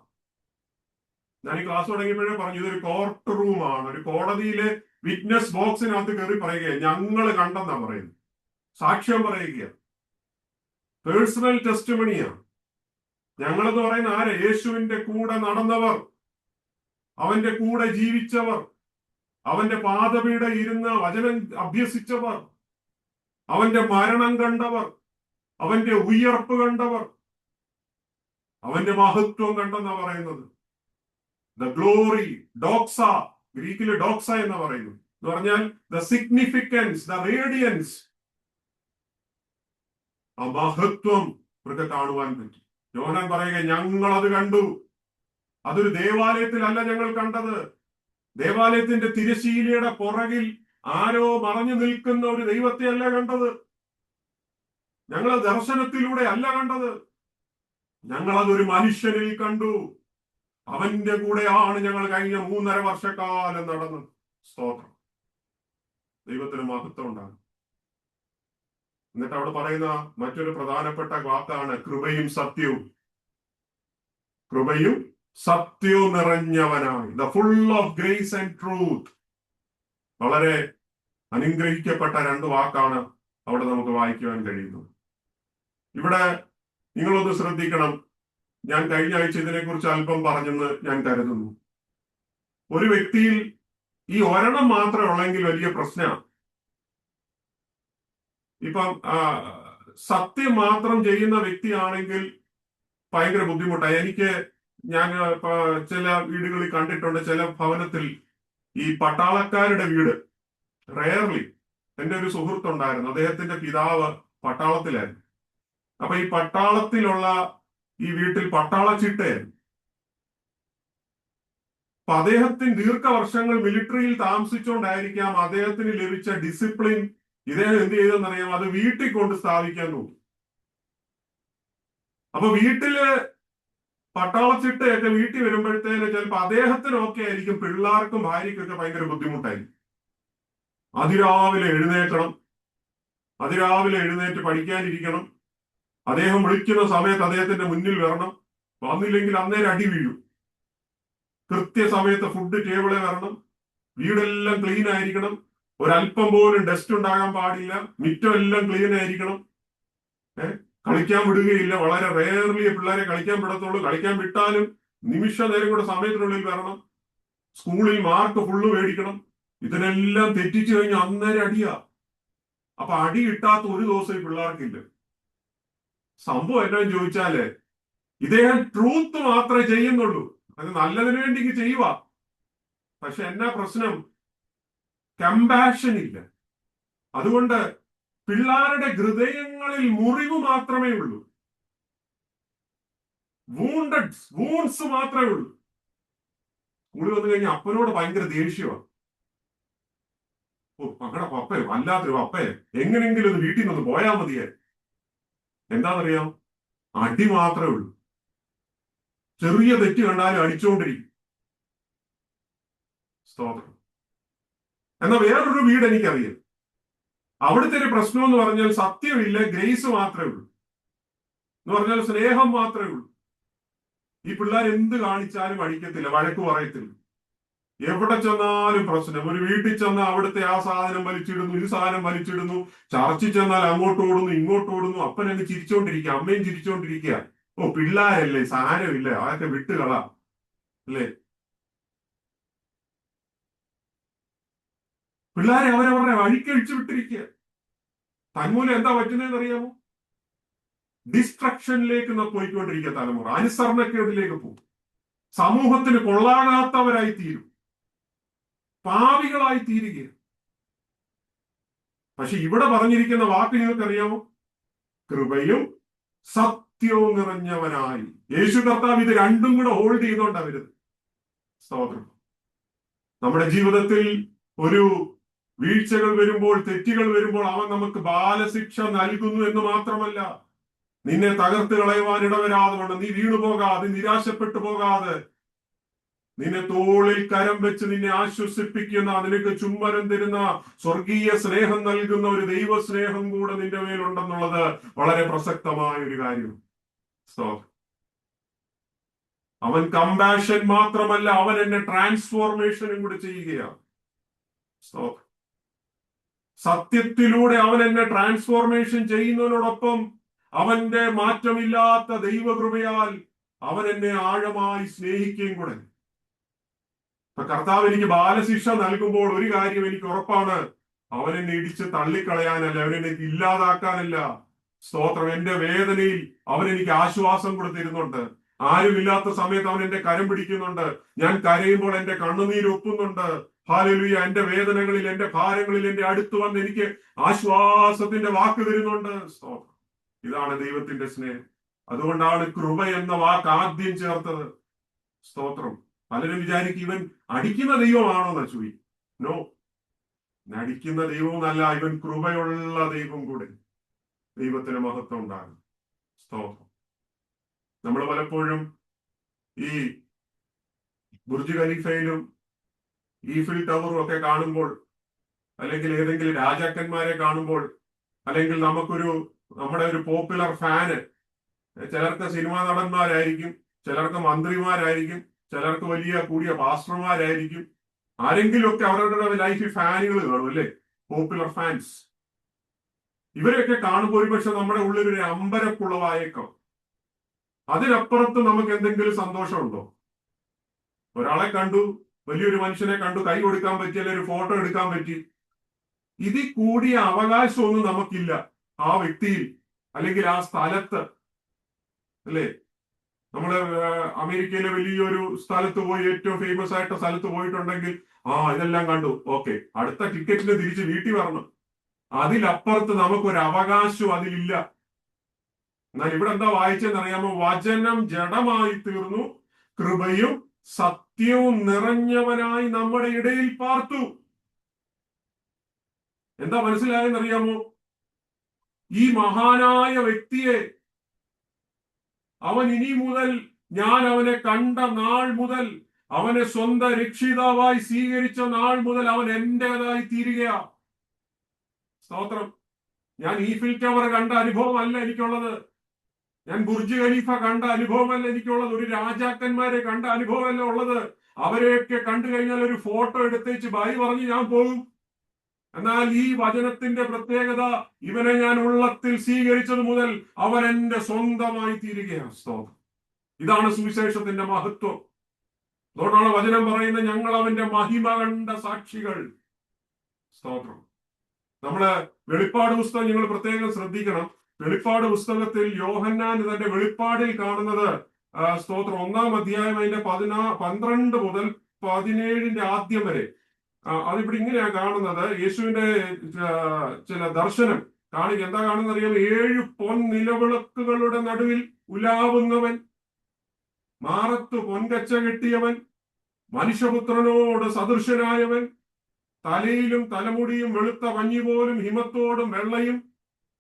ഞാൻ ഈ ക്ലാസ് തുടങ്ങിയപ്പോഴേ പറഞ്ഞു, ഇതൊരു കോർട്ട് റൂമാണ്, ഒരു കോടതിയിലെ വിറ്റ്നസ് ബോക്സിനകത്ത് കയറി പറയുകയാണ്, ഞങ്ങൾ കണ്ടെന്നാ പറയുന്നത്. സാക്ഷ്യം പറയുകയാണ്, പേഴ്സണൽ ടെസ്റ്റിമണിയാണ്. ഞങ്ങളെന്ന് പറയുന്ന ആരെ? യേശുവിന്റെ കൂടെ നടന്നവർ, അവന്റെ കൂടെ ജീവിച്ചവർ, അവന്റെ പാദപീഠ ഇരുന്ന് വചനം അഭ്യസിച്ചവർ, അവന്റെ മരണം കണ്ടവർ, അവന്റെ ഉയർപ്പ് കണ്ടവർ, അവന്റെ മഹത്വം കണ്ടെന്നാ പറയുന്നത്. ദ ഗ്ലോറി, ഡോക്സ, ഗ്രീക്കില് ഡോക്സ എന്ന് പറയുന്നു. എന്ന് പറഞ്ഞാൽ ദ സിഗ്നിഫിക്കൻസ്, ദ റേഡിയൻസ്, ആ മഹത്വം ഇവർക്ക് കാണുവാൻ പറ്റി. യോഹന്നാൻ പറയുക, ഞങ്ങൾ അത് കണ്ടു. അതൊരു ദേവാലയത്തിലല്ല ഞങ്ങൾ കണ്ടത്. ദേവാലയത്തിന്റെ തിരശീലയുടെ പുറകിൽ ആരോ മറഞ്ഞു നിൽക്കുന്ന ഒരു ദൈവത്തെ അല്ല കണ്ടത്. ഞങ്ങൾ ദർശനത്തിലൂടെ അല്ല കണ്ടത്. ഞങ്ങൾ അതൊരു മനുഷ്യനിൽ കണ്ടു. അവന്റെ കൂടെയാണ് ഞങ്ങൾ കഴിഞ്ഞ 3.5 വർഷക്കാലം നടന്നത്. സ്തോത്രം. ദൈവത്തിന് മഹത്വം ഉണ്ടാകും. എന്നിട്ട് അവിടെ പറയുന്ന മറ്റൊരു പ്രധാനപ്പെട്ട വാക്കാണ് കൃപയും സത്യവും. കൃപയും സത്യവും നിറഞ്ഞവനായി, the full of grace and truth. വളരെ അനുഗ്രഹിക്കപ്പെട്ട 2 വാക്കാണ് അവിടെ നമുക്ക് വായിക്കുവാൻ കഴിയുന്നത്. ഇവിടെ നിങ്ങളൊന്ന് ശ്രദ്ധിക്കണം. ഞാൻ കഴിഞ്ഞ ആഴ്ച ഇതിനെക്കുറിച്ച് അല്പം പറഞ്ഞെന്ന് ഞാൻ കരുതുന്നു. ഒരു വ്യക്തിയിൽ ഈ ഒരെണ്ണം മാത്രമേ ഉള്ളെങ്കിൽ വലിയ പ്രശ്നമാണ്. ഇപ്പം സത്യം മാത്രം ചെയ്യുന്ന വ്യക്തിയാണെങ്കിൽ ഭയങ്കര ബുദ്ധിമുട്ടാണ്. ഞാൻ ചില വീടുകളിൽ കണ്ടിട്ടുണ്ട്, ചില ഭവനത്തിൽ ഈ പട്ടാളക്കാരുടെ വീട്, റെയർലി. എൻ്റെ ഒരു സുഹൃത്തുണ്ടായിരുന്നു, അദ്ദേഹത്തിന്റെ പിതാവ് പട്ടാളത്തിലായിരുന്നു. അപ്പൊ ഈ പട്ടാളത്തിലുള്ള ഈ വീട്ടിൽ പട്ടാള ചിട്ടയായിരുന്നു. അപ്പൊ അദ്ദേഹത്തിന് ദീർഘവർഷങ്ങൾ മിലിറ്ററിയിൽ താമസിച്ചുകൊണ്ടായിരിക്കാം അദ്ദേഹത്തിന് ലഭിച്ച ഡിസിപ്ലിൻ ഇദ്ദേഹം എന്ത് ചെയ്തെന്നറിയാം, അത് വീട്ടിൽ കൊണ്ട് സ്ഥാപിക്കാൻ നോക്കി. അപ്പൊ വീട്ടില് പട്ടാളച്ചിട്ടയൊക്കെ വീട്ടിൽ വരുമ്പോഴത്തേന് ചിലപ്പോൾ അദ്ദേഹത്തിനൊക്കെ ആയിരിക്കും, പിള്ളേർക്കും ഭാര്യയ്ക്കൊക്കെ ഭയങ്കര ബുദ്ധിമുട്ടായിരിക്കും. അതിരാവിലെ എഴുന്നേറ്റ് പഠിക്കാനിരിക്കണം. അദ്ദേഹം വിളിക്കുന്ന സമയത്ത് അദ്ദേഹത്തിന്റെ മുന്നിൽ വരണം. വന്നില്ലെങ്കിൽ അന്നേരം അടി വീഴും. കൃത്യസമയത്ത് ഫുഡ് ടേബിളിൽ വരണം. വീടെല്ലാം ക്ലീൻ ആയിരിക്കണം. ഒരല്പം പോലും ഡസ്റ്റ് ഉണ്ടാകാൻ പാടില്ല. മിറ്റം എല്ലാം ക്ലീൻ ആയിരിക്കണം. കളിക്കാൻ വിടുകയില്ല. വളരെ റെയർലി പിള്ളേരെ കളിക്കാൻ വിടത്തുള്ളൂ. കളിക്കാൻ വിട്ടാലും നിമിഷ നേരം കൂടെ സമയത്തിനുള്ളിൽ വരണം. സ്കൂളിൽ മാർക്ക് ഫുള്ള് മേടിക്കണം. ഇതിനെല്ലാം തെറ്റിച്ചു കഴിഞ്ഞാൽ അന്നേരം അടിയാ. അപ്പൊ അടി കിട്ടാത്ത ഒരു ദിവസം ഈ പിള്ളേർക്കില്ല. സംഭവം എന്താണെന്ന് ചോദിച്ചാല്, ഇദ്ദേഹം ട്രൂത്ത് മാത്രമേ ചെയ്യുന്നുള്ളൂ. അത് നല്ലതിനു വേണ്ടി ചെയ്യുക. പക്ഷെ എന്നാ പ്രശ്നം? കമ്പാഷൻ ഇല്ല. അതുകൊണ്ട് പിള്ളേരുടെ ഹൃദയങ്ങളിൽ മുറിവ് മാത്രമേ ഉള്ളൂ. വൂൺസ് മാത്രമേ ഉള്ളൂ. സ്കൂളിൽ വന്നു കഴിഞ്ഞാൽ അപ്പനോട് ഭയങ്കര ദേഷ്യമാണ്. മകളുടെ പപ്പയെ, വല്ലാത്തൊരു പപ്പയെ, എങ്ങനെയെങ്കിലും ഒന്ന് വീട്ടിൽ നിന്ന് പോയാൽ മതിയെ. എന്താണെന്നറിയാം? അടി മാത്രമേ ഉള്ളൂ. ചെറിയ തെറ്റ് കണ്ടാലും അടിച്ചുകൊണ്ടിരിക്കും. സ്തോത്രം. എന്നാൽ വേറൊരു വീട് എനിക്കറിയാം. അവിടുത്തെ ഒരു പ്രശ്നം എന്ന് പറഞ്ഞാൽ സത്യമില്ല, ഗ്രേസ് മാത്രമേ ഉള്ളൂ. എന്ന് പറഞ്ഞാൽ സ്നേഹം മാത്രമേ ഉള്ളൂ. ഈ പിള്ളേർ എന്ത് കാണിച്ചാലും അടിക്കത്തില്ല, വഴക്ക് പറയത്തില്ല. എവിടെ ചെന്നാലും പ്രശ്നം. ഒരു വീട്ടിൽ ചെന്നാൽ അവിടുത്തെ ആ സാധനം വലിച്ചിടുന്നു, ഈ സാധനം വലിച്ചിടുന്നു. ചർച്ചിൽ ചെന്നാൽ അങ്ങോട്ട് ഓടുന്നു, ഇങ്ങോട്ട് ഓടുന്നു. അപ്പൻ അങ്ങ് ചിരിച്ചോണ്ടിരിക്കുക, അമ്മയും ചിരിച്ചോണ്ടിരിക്കുക. ഓ, പിള്ളേരല്ലേ, സാരമില്ല, അതൊക്കെ വിട്ടുകള അല്ലേ. പിള്ളേരെ അവരവരുടെ വഴിക്കഴിച്ചു വിട്ടിരിക്കുക. തന്മൂലം എന്താ പറ്റുന്നതെന്ന് അറിയാമോ? ഡിസ്ട്രക്ഷനിലേക്ക് പോയിക്കൊണ്ടിരിക്കുക തലമുറ. അനുസരണക്കേടിലേക്ക് പോകും. സമൂഹത്തിന് കൊള്ളാകാത്തവരായി തീരും, പാപികളായി തീരുകയാണ്. പക്ഷെ ഇവിടെ പറഞ്ഞിരിക്കുന്ന വാക്ക് നിങ്ങൾക്കറിയാമോ? കൃപയും സത്യവും നിറഞ്ഞവനായി. യേശു കർത്താവ് ഇത് രണ്ടും കൂടെ ഹോൾഡ് ചെയ്തോണ്ടാ വരുന്നത്. സ്തോത്രം. നമ്മുടെ ജീവിതത്തിൽ ഒരു വീഴ്ചകൾ വരുമ്പോൾ, തെറ്റുകൾ വരുമ്പോൾ അവൻ നമുക്ക് ബാലശിക്ഷ നൽകുന്നു എന്ന് മാത്രമല്ല, നിന്നെ തകർത്ത് കളയുവാൻ ഇടവരാതെ വേണം. നീ വീണുപോകാതെ, നിരാശപ്പെട്ടു പോകാതെ, നിന്നെ തോളിൽ കരം വെച്ച് നിന്നെ ആശ്വസിപ്പിക്കുന്ന, നിനക്ക് ചുമ്മരം തരുന്ന, സ്വർഗീയ സ്നേഹം നൽകുന്ന ഒരു ദൈവ സ്നേഹം കൂടെ നിന്റെ മേലുണ്ടെന്നുള്ളത് വളരെ പ്രസക്തമായ ഒരു കാര്യം. അവൻ കമ്പാഷൻ മാത്രമല്ല, അവൻ എന്നെ ട്രാൻസ്ഫോർമേഷനും കൂടെ ചെയ്യുകയാണ്. സത്യത്തിലൂടെ അവൻ എന്നെ ട്രാൻസ്ഫോർമേഷൻ ചെയ്യുന്നതിനോടൊപ്പം അവന്റെ മാറ്റമില്ലാത്ത ദൈവകൃപയാൽ അവൻ എന്നെ ആഴമായി സ്നേഹിക്കുകയും കൂടെ. അപ്പൊ കർത്താവ് എനിക്ക് ബാലശിക്ഷ നൽകുമ്പോൾ ഒരു കാര്യം എനിക്ക് ഉറപ്പാണ്, അവൻ എന്നെ ഇടിച്ച് തള്ളിക്കളയാനല്ല, അവനെന്നെ ഇല്ലാതാക്കാനല്ല. സ്തോത്രം. എന്റെ വേദനയിൽ അവൻ എനിക്ക് ആശ്വാസം കൊടുത്തിരുന്നുണ്ട്. ആരുമില്ലാത്ത സമയത്ത് അവൻ എന്റെ കരം പിടിക്കുന്നുണ്ട്. ഞാൻ കരയുമ്പോൾ എന്റെ കണ്ണുനീര് ഒപ്പുന്നുണ്ട്. ഹല്ലേലൂയ. എന്റെ വേദനകളിൽ, എന്റെ ഭാരങ്ങളിൽ എന്റെ അടുത്ത് വന്ന് എനിക്ക് ആശ്വാസത്തിന്റെ വാക്ക് തരുന്നുണ്ട്. സ്തോത്രം. ഇതാണ് ദൈവത്തിന്റെ സ്നേഹം. അതുകൊണ്ടാണ് കൃപ എന്ന വാക്ക് ആദ്യം ചേർത്തത്. സ്തോത്രം. പലരും വിചാരിക്കും ഇവൻ അടിക്കുന്ന ദൈവമാണോ നച്ചുവി. നോ, അടിക്കുന്ന ദൈവവുമല്ല, ഇവൻ കൃപയുള്ള ദൈവം കൂടെ. ദൈവത്തിന് മഹത്വം ഉണ്ടാകും. സ്തോത്രം. നമ്മൾ പലപ്പോഴും ഈ ബുർജ് ഖലീഫയിലും ഈഫിൽ ടവറും ഒക്കെ കാണുമ്പോൾ, അല്ലെങ്കിൽ ഏതെങ്കിലും രാജാക്കന്മാരെ കാണുമ്പോൾ, അല്ലെങ്കിൽ നമ്മുടെ ഒരു പോപ്പുലർ ഫാന്, ചിലർക്ക് സിനിമാ നടന്മാരായിരിക്കും, ചിലർക്ക് മന്ത്രിമാരായിരിക്കും, ചിലർക്ക് വലിയ കൂടിയ പാസ്റ്റർമാരായിരിക്കും, ആരെങ്കിലുമൊക്കെ അവരുടെ ലൈഫിൽ ഫാനുകൾ കാണും, അല്ലേ? Popular fans. ഇവരെയൊക്കെ കാണുമ്പോൾ ഒരുപക്ഷെ നമ്മുടെ ഉള്ളിൽ ഒരു അമ്പരപ്പുളവായേക്കാം. അതിനപ്പുറത്ത് നമുക്ക് എന്തെങ്കിലും സന്തോഷമുണ്ടോ? ഒരാളെ കണ്ടു, വലിയൊരു മനുഷ്യനെ കണ്ടു, കൈ കൊടുക്കാൻ പറ്റി, അല്ലെങ്കിൽ ഒരു ഫോട്ടോ എടുക്കാൻ പറ്റി. ഇതിൽ കൂടിയ അവകാശമൊന്നും നമുക്കില്ല ആ വ്യക്തിയിൽ അല്ലെങ്കിൽ ആ സ്ഥലത്ത്, അല്ലേ? നമ്മള് അമേരിക്കയിലെ വലിയൊരു സ്ഥലത്ത് പോയി, ഏറ്റവും ഫേമസ് ആയിട്ട് സ്ഥലത്ത് പോയിട്ടുണ്ടെങ്കിൽ ഇതെല്ലാം കണ്ടു, ഓക്കെ, അടുത്ത ടിക്കറ്റിന് തിരിച്ച് വീട്ടിൽ വരണം. അതിലപ്പുറത്ത് നമുക്കൊരു അവകാശവും അതിലില്ല. എന്നാൽ ഇവിടെ എന്താ വായിച്ചെന്നറിയാമോ? വചനം ജഡമായി തീർന്നു, കൃപയും സത്യവും നിറഞ്ഞവനായി നമ്മുടെ ഇടയിൽ പാർത്തു. എന്താ മനസ്സിലായെന്നറിയാമോ? ഈ മഹാനായ വ്യക്തിയെ അവൻ ഇനി മുതൽ, ഞാൻ അവനെ കണ്ട നാൾ മുതൽ, അവനെ സ്വന്തം രക്ഷിതാവായി സ്വീകരിച്ച നാൾ മുതൽ അവൻ എന്റേതായി തീരുകയാ. സ്തോത്രം. ഞാൻ ഈഫിൽ ടവർ കണ്ട അനുഭവമല്ല എനിക്കുള്ളത്. ഞാൻ ബുർജ് ഖലീഫ കണ്ട അനുഭവമല്ല എനിക്കുള്ളത്. ഒരു രാജാക്കന്മാരെ കണ്ട അനുഭവമല്ല ഉള്ളത്. അവരെയൊക്കെ കണ്ടു കഴിഞ്ഞാൽ ഒരു ഫോട്ടോ എടുത്തേച്ച് ബൈ പറഞ്ഞ് ഞാൻ പോകും. എന്നാൽ ഈ വചനത്തിന്റെ പ്രത്യേകത, ഇവനെ ഞാൻ ഉള്ളത്തിൽ സ്വീകരിച്ചത് മുതൽ അവൻ എന്റെ സ്വന്തമായി തീരുകയാണ്. സ്തോത്രം. ഇതാണ് സുവിശേഷത്തിന്റെ മഹത്വം. അതുകൊണ്ടാണ് വചനം പറയുന്നത്, ഞങ്ങൾ അവന്റെ മഹിമ കണ്ട സാക്ഷികൾ. സ്തോത്രം. നമ്മള് വെളിപ്പാട് പുസ്തകം നിങ്ങൾ പ്രത്യേകം ശ്രദ്ധിക്കണം. വെളിപ്പാട് പുസ്തകത്തിൽ യോഹന്നാൻ തന്റെ വെളിപ്പാടിൽ കാണുന്നത്, സ്തോത്രം, 1-ാം അധ്യായം അതിന്റെ 12 മുതൽ 17 ആദ്യം വരെ, അതിവിടെ ഇങ്ങനെയാ കാണുന്നത്. യേശുവിന്റെ ചില ദർശനം കാണിക്കുക. എന്താ കാണുന്നത് അറിയാം? 7 പൊൻ നിലവിളക്കുകളുടെ നടുവിൽ ഉലാവുന്നവൻ, മാറത്ത് പൊൻകച്ച കെട്ടിയവൻ, മനുഷ്യപുത്രനോട് സദൃശനായവൻ, തലയിലും തലമുടിയും വെളുത്ത പഞ്ഞി പോലും ഹിമത്തോടും വെള്ളയും,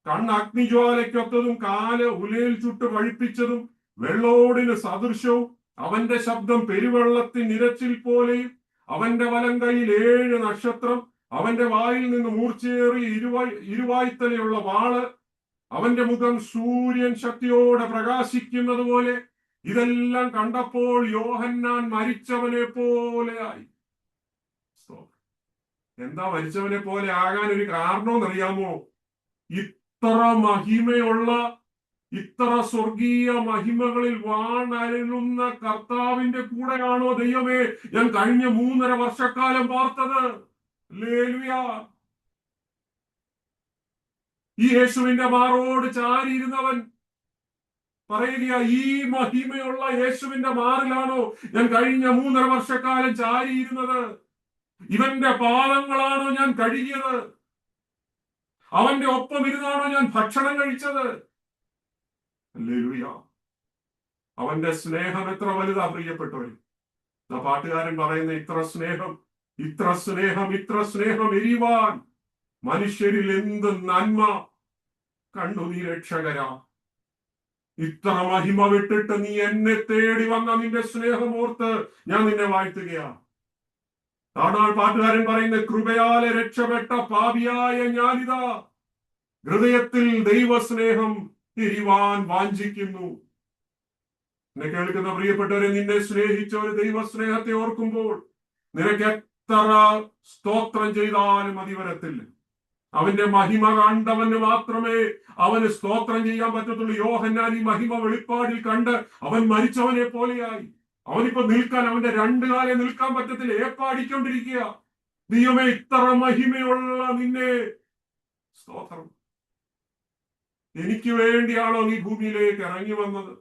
കണ്ണ് അഗ്നിജ്വാലയ്ക്കൊത്തതും, കാല് ഉലയിൽ ചുട്ട് പഴിപ്പിച്ചതും, വെള്ളോടിന് സദൃശവും, അവന്റെ ശബ്ദം പെരുവെള്ളത്തിൻ ഇരച്ചിൽ പോലെയും, അവന്റെ വലം കൈയിൽ 7 നക്ഷത്രം, അവന്റെ വായിൽ നിന്ന് മൂർച്ചയേറിയ ഇരുവായ്ത്തലയുള്ള വാള്, അവന്റെ മുഖം സൂര്യൻ ശക്തിയോടെ പ്രകാശിക്കുന്നത് പോലെ. ഇതെല്ലാം കണ്ടപ്പോൾ യോഹന്നാൻ മരിച്ചവനെ പോലെയായി. എന്താ മരിച്ചവനെ പോലെ ആകാൻ ഒരു കാരണമെന്നറിയാമോ? ഇത്ര മഹിമയുള്ള, ഇത്ര സ്വർഗീയ മഹിമകളിൽ വാണരുളുന്ന കർത്താവിന്റെ കൂടെയാണോ ദൈവമേ ഞാൻ കഴിഞ്ഞ 3.5 വർഷക്കാലം പാർത്തത്? ഹല്ലേലൂയ. ഈ യേശുവിന്റെ മാറോട് ചാരിയിരുന്നവൻ പറയുക, ഈ മഹിമയുള്ള യേശുവിന്റെ മാറിലാണോ ഞാൻ കഴിഞ്ഞ 3.5 വർഷക്കാലം ചാരിയിരുന്നത്? ഇവന്റെ പാദങ്ങളാണോ ഞാൻ കഴുകിയത്? അവന്റെ ഒപ്പം ഇരുന്നാണോ ഞാൻ ഭക്ഷണം കഴിച്ചത്? ഹല്ലേലൂയ. അവന്റെ സ്നേഹം എത്ര വലുതാ പ്രിയപ്പെട്ടവർ. പാട്ടുകാരൻ പറയുന്ന, ഇത്ര സ്നേഹം, ഇത്ര സ്നേഹം, ഇത്ര സ്നേഹം എരിവാൻ മനുഷ്യരിൽ എന്ത് നന്മ കണ്ടു നീ രക്ഷകരാ. ഇത്ര മഹിമ വിട്ടിട്ട് നീ എന്നെ തേടി വന്ന നിന്റെ സ്നേഹമോർത്ത് ഞാൻ നിന്നെ വാഴ്ത്തുകയാണ്. താണാൾ പാട്ടുകാരൻ പറയുന്ന, കൃപയാലെ രക്ഷപ്പെട്ട പാപിയായ ഞാനിതാ ഹൃദയത്തിൽ ദൈവസ്നേഹം തിരിവാൻ വാഞ്ചിക്കുന്നു. എന്നെ കേൾക്കുന്ന പ്രിയപ്പെട്ടവരെ, നിന്നെ സ്നേഹിച്ച ഒരു ദൈവസ്നേഹത്തെ ഓർക്കുമ്പോൾ നിനക്ക് എത്ര സ്തോത്രം ചെയ്താലും മതി വരത്തില്ല. അവന്റെ മഹിമ കണ്ടവന് മാത്രമേ അവന് സ്തോത്രം ചെയ്യാൻ പറ്റത്തുള്ളൂ. യോഹന്നാൻ ഈ മഹിമ വെളിപ്പാടിൽ കണ്ട് അവൻ മരിച്ചവനെ പോലെയായി. അവനിപ്പോ നിൽക്കാൻ, അവന്റെ രണ്ടു കാലം നിൽക്കാൻ പറ്റത്തില്ല, ഏപ്പാടിക്കൊണ്ടിരിക്കുക. ദൈവമേ, ഇത്ര മഹിമയുള്ള നിന്നെ സ്തോത്രം. എനിക്ക് വേണ്ടിയാണോ നീ ഭൂമിയിലേക്ക് ഇറങ്ങി വന്നത്?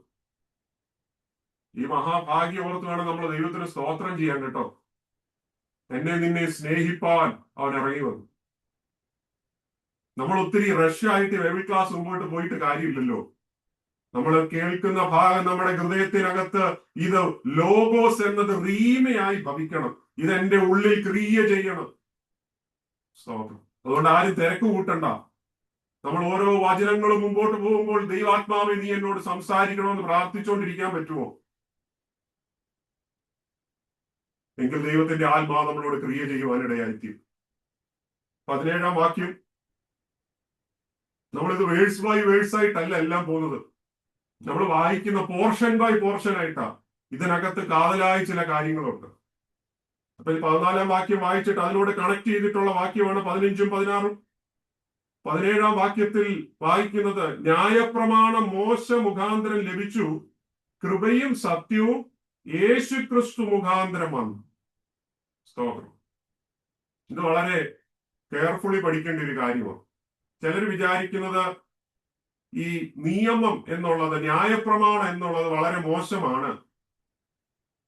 ഈ മഹാഭാഗ്യം ഓർത്ത് വേണം നമ്മൾ ദൈവത്തിന് സ്തോത്രം ചെയ്യാൻ കേട്ടോ. എന്നെ നിന്നെ സ്നേഹിപ്പാൻ അവൻ ഇറങ്ങി വന്നു. നമ്മൾ ഒത്തിരി റഷ്യായിട്ട് ബൈബിൾ ക്ലാസ് മുമ്പോട്ട് പോയിട്ട് കാര്യമില്ലല്ലോ. നമ്മൾ കേൾക്കുന്ന ഭാഗം നമ്മുടെ ഹൃദയത്തിനകത്ത് ഇത് ലോഗോസ് എന്നത് റീമയായി ഭവിക്കണം. ഇത് എന്റെ ഉള്ളിൽ ക്രിയ ചെയ്യണം. സ്തോത്രം. അതുകൊണ്ട് ആരും തിരക്ക് കൂട്ടണ്ട. നമ്മൾ ഓരോ വചനങ്ങളും മുമ്പോട്ട് പോകുമ്പോൾ ദൈവാത്മാവെ നീ എന്നോട് സംസാരിക്കണമെന്ന് പ്രാർത്ഥിച്ചുകൊണ്ടിരിക്കാൻ പറ്റുമോ? എങ്കിൽ ദൈവത്തിന്റെ ആത്മാവ് നമ്മളോട് ക്രിയ ചെയ്യുവാനിടയായിരിക്കും. 17-ാം വാക്യം, നമ്മളിത് വേഴ്സ് ബൈ വേഴ്സ് ആയിട്ടല്ല എല്ലാം പോകുന്നത്. നമ്മൾ വായിക്കുന്ന പോർഷൻ ബൈ പോർഷൻ ആയിട്ടാ. ഇതിനകത്ത് കാതലായ ചില കാര്യങ്ങളുണ്ട്. അപ്പൊ ഈ 14-ാം വാക്യം വായിച്ചിട്ട് അതിനോട് കണക്ട് ചെയ്തിട്ടുള്ള വാക്യമാണ് 15-ഉം 16-ഉം. 17-ാം വാക്യത്തിൽ വായിക്കുന്നത്, ന്യായപ്രമാണം മോശ മുഖാന്തരം ലഭിച്ചു, കൃപയും സത്യവും യേശുക്രിസ്തു മുഖാന്തരം വന്നു. സ്തോത്രം. ഇത് വളരെ കെയർഫുള്ളി പഠിക്കേണ്ട ഒരു കാര്യമാണ്. ചിലർ വിചാരിക്കുന്നത് ഈ നിയമം എന്നുള്ളത്, ന്യായപ്രമാണം എന്നുള്ളത് വളരെ മോശമാണ്.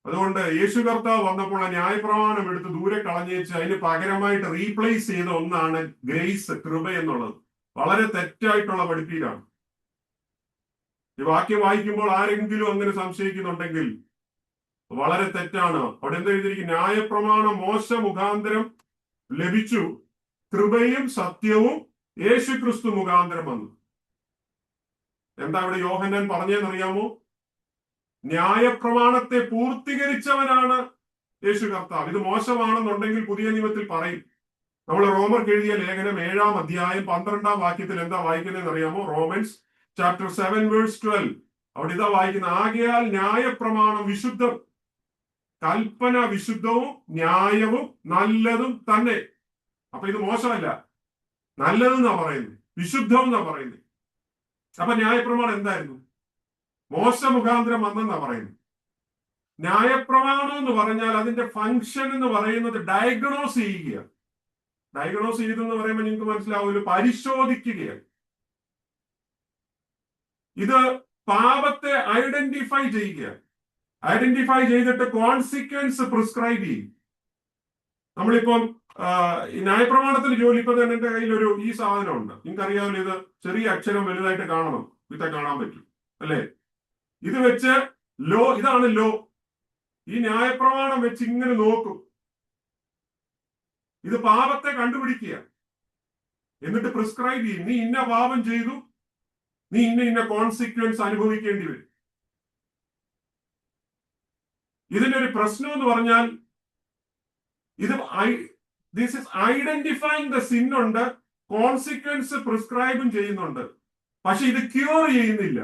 അതുകൊണ്ട് യേശു കർത്താവ് വന്നപ്പോൾ ന്യായപ്രമാണം എടുത്ത് ദൂരെ കളഞ്ഞേച്ച് അതിന് പകരമായിട്ട് റീപ്ലേസ് ചെയ്ത ഒന്നാണ് ഗ്രേസ്, കൃപ എന്നുള്ളത്. വളരെ തെറ്റായിട്ടുള്ള പഠിപ്പീരാണ്. ഈ വാക്യം വായിക്കുമ്പോൾ ആരെങ്കിലും അങ്ങനെ സംശയിക്കുന്നുണ്ടെങ്കിൽ വളരെ തെറ്റാണ്. അവിടെ എന്താ എഴുതിയിരിക്കും? ന്യായപ്രമാണം മോശ മുഖാന്തരം ലഭിച്ചു, കൃപയും സത്യവും യേശുക്രിസ്തു മുഖാന്തരം വന്നു. എന്താ ഇവിടെ യോഹന്നാൻ പറഞ്ഞതെന്നറിയാമോ? ന്യായപ്രമാണത്തെ പൂർത്തീകരിച്ചവനാണ് യേശു കർത്താവ്. ഇത് മോശമാണെന്നുണ്ടെങ്കിൽ പുതിയ നിയമത്തിൽ പറയും. നമ്മൾ റോമർക്ക് എഴുതിയ ലേഖനം 7-ാം അധ്യായം 12-ാം വാക്യത്തിൽ എന്താ വായിക്കുന്നതെന്ന് അറിയാമോ? Romans chapter 7 verse 12. അവിടെ ഇതാ വായിക്കുന്നത്, ആകയാൽ ന്യായപ്രമാണം വിശുദ്ധം, കൽപ്പന വിശുദ്ധവും ന്യായവും നല്ലതും തന്നെ. അപ്പൊ ഇത് മോശമല്ല, നല്ലതെന്നാ പറയുന്നത്, വിശുദ്ധം എന്നാ പറയുന്നത്. അപ്പൊ ന്യായപ്രമാണം എന്തായിരുന്നു? മോശ മുഖാന്തരം വന്നെന്നാ പറയുന്നത്. ന്യായപ്രമാണം എന്ന് പറഞ്ഞാൽ അതിന്റെ ഫങ്ഷൻ എന്ന് പറയുന്നത് ഡയഗ്നോസ് ചെയ്യുക. ഡയഗ്നോസ് ചെയ്തെന്ന് പറയുമ്പോൾ നിങ്ങൾക്ക് മനസ്സിലാവുമല്ലോ, പരിശോധിക്കുകയാണ്. ഇത് പാപത്തെ ഐഡന്റിഫൈ ചെയ്യുക. ഐഡന്റിഫൈ ചെയ്തിട്ട് കോൺസിക്വൻസ് പ്രിസ്ക്രൈബ് ചെയ്യും. നമ്മളിപ്പം ന്യായപ്രമാണത്തിന് ജോലി, ഇപ്പൊ തന്നെ എന്റെ കയ്യിൽ ഈ സാധനം ഉണ്ട്. നിങ്ങൾക്കറിയാമല്ലോ, ഇത് ചെറിയ അക്ഷരം വലുതായിട്ട് കാണണം, ഇതൊക്കെ കാണാൻ പറ്റും അല്ലെ? ഇത് വെച്ച് ലോ, ഇതാണ് ലോ. ഈ ന്യായപ്രമാണം വെച്ച് ഇങ്ങനെ നോക്കും. ഇത് പാപത്തെ കണ്ടുപിടിക്കുക, എന്നിട്ട് പ്രിസ്ക്രൈബ് ചെയ്യും. നീ ഇന്ന പാപം ചെയ്തു, നീ ഇന്ന കോൺസിക്വൻസ് അനുഭവിക്കേണ്ടി വരും. ഇതിന്റെ ഒരു പ്രശ്നം എന്ന് പറഞ്ഞാൽ ഇത് this is identifying the sin ഉണ്ട്, കോൺസിക്വൻസ് പ്രിസ്ക്രൈബും ചെയ്യുന്നുണ്ട്. പക്ഷെ ഇത് ക്യൂർ ചെയ്യുന്നില്ല,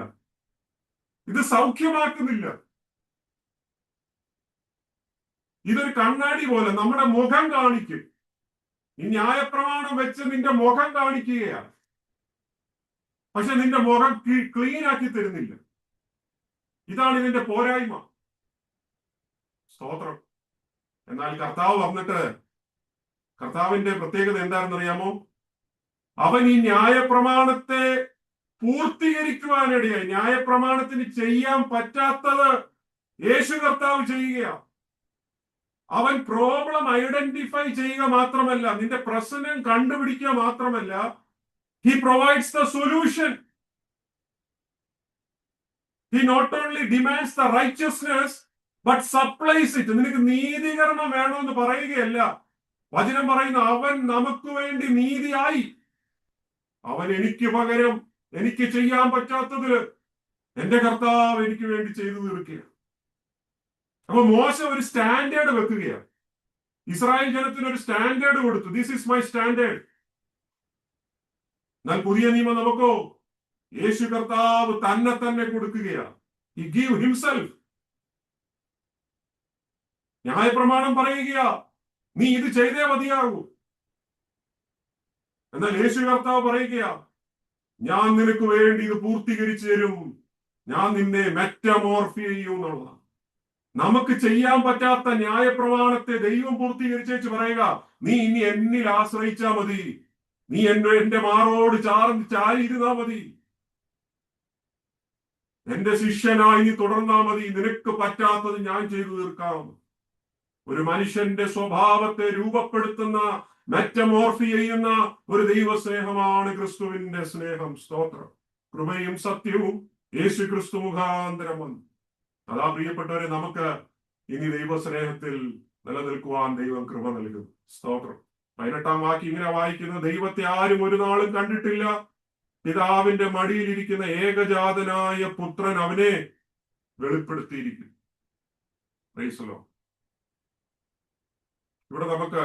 ഇത് സൗഖ്യമാക്കുന്നില്ല. ഇതൊരു കണ്ണാടി പോലെ നമ്മുടെ മുഖം കാണിക്കും. ഈ ന്യായപ്രമാണം വെച്ച് നിന്റെ മുഖം കാണിക്കുകയാണ്, പക്ഷെ നിന്റെ മുഖം ക്ലീൻ ആക്കി തരുന്നില്ല. ഇതാണ് ഇതിന്റെ പോരായ്മ. സ്തോത്രം. എന്നാൽ കർത്താവ് വന്നിട്ട്, കർത്താവിന്റെ പ്രത്യേകത എന്താണെന്ന് അറിയാമോ? അവൻ ഈ ന്യായപ്രമാണത്തെ പൂർത്തീകരിക്കുവാനിടയായി. ന്യായപ്രമാണത്തിന് ചെയ്യാൻ പറ്റാത്തത് യേശു കർത്താവ് ചെയ്യുകയാണ്. അവൻ പ്രോബ്ലം ഐഡന്റിഫൈ ചെയ്യുക മാത്രമല്ല, നിന്റെ പ്രശ്നം കണ്ടുപിടിക്കുക മാത്രമല്ല, he provides the solution. He not only demands the righteousness but supplies it. നിനക്ക് നീതീകരണം വേണമെന്ന് പറയുകയല്ല. വചനം പറയുന്ന, അവൻ നമുക്ക് വേണ്ടി നീതിയായി. അവൻ എനിക്ക് പകരം, എനിക്ക് ചെയ്യാൻ പറ്റാത്തതില് എന്റെ കർത്താവ് എനിക്ക് വേണ്ടി ചെയ്തു തീർക്കുകയാണ്. അപ്പൊ മോശ ഒരു സ്റ്റാൻഡേർഡ് വെക്കുകയാണ്. ഇസ്രായേൽ ജനത്തിന് ഒരു സ്റ്റാൻഡേർഡ് കൊടുത്തു. This is my standard. എന്നാൽ പുതിയ നിയമം നമുക്കോ യേശു കർത്താവ് തന്നെ തന്നെ കൊടുക്കുകയാണ്. He give himself. ന്യായപ്രമാണം പറയുകയാ, നീ ഇത് ചെയ്തേ മതിയാകൂ. എന്നാൽ യേശു കർത്താവ് പറയുകയാ, ഞാൻ നിനക്ക് വേണ്ടി ഇത് പൂർത്തീകരിച്ചു തരും, ഞാൻ നിന്നെ മെറ്റമോർഫ് ചെയ്യും എന്നുള്ളതാണ്. നമുക്ക് ചെയ്യാൻ പറ്റാത്ത ന്യായപ്രമാണത്തെ ദൈവം പൂർത്തീകരിച്ചു പറയുക, നീ ഇനി എന്നിൽ ആശ്രയിച്ചാ മതി, നീ എന്റെ മാറോട് ചാരിയിരുന്നാ മതി, എന്റെ ശിഷ്യനായി നീ തുടർന്നാ മതി, നിനക്ക് പറ്റാത്തത് ഞാൻ ചെയ്തു തീർക്കാം. ഒരു മനുഷ്യന്റെ സ്വഭാവത്തെ രൂപപ്പെടുത്തുന്ന, മെറ്റമോർഫി ചെയ്യുന്ന ഒരു ദൈവസ്നേഹമാണ് ക്രിസ്തുവിന്റെ സ്നേഹം. സ്തോത്രം. കൃപയും സത്യവും യേശു ക്രിസ്തു മുഖാന്തരം വന്നു. അതാ പ്രിയപ്പെട്ടവരെ, നമുക്ക് ഇനി ദൈവസ്നേഹത്തിൽ നിലനിൽക്കുവാൻ ദൈവം കൃപ നൽകും. സ്തോത്രം. 18-ാം വാക്യം ഇങ്ങനെ വായിക്കുന്നത്, ദൈവത്തെ ആരും ഒരു നാളും കണ്ടിട്ടില്ല, പിതാവിന്റെ മടിയിലിരിക്കുന്ന ഏകജാതനായ പുത്രൻ അവനെ വെളിപ്പെടുത്തിയിരിക്കുന്നു. Praise the Lord. ഇവിടെ നമുക്ക്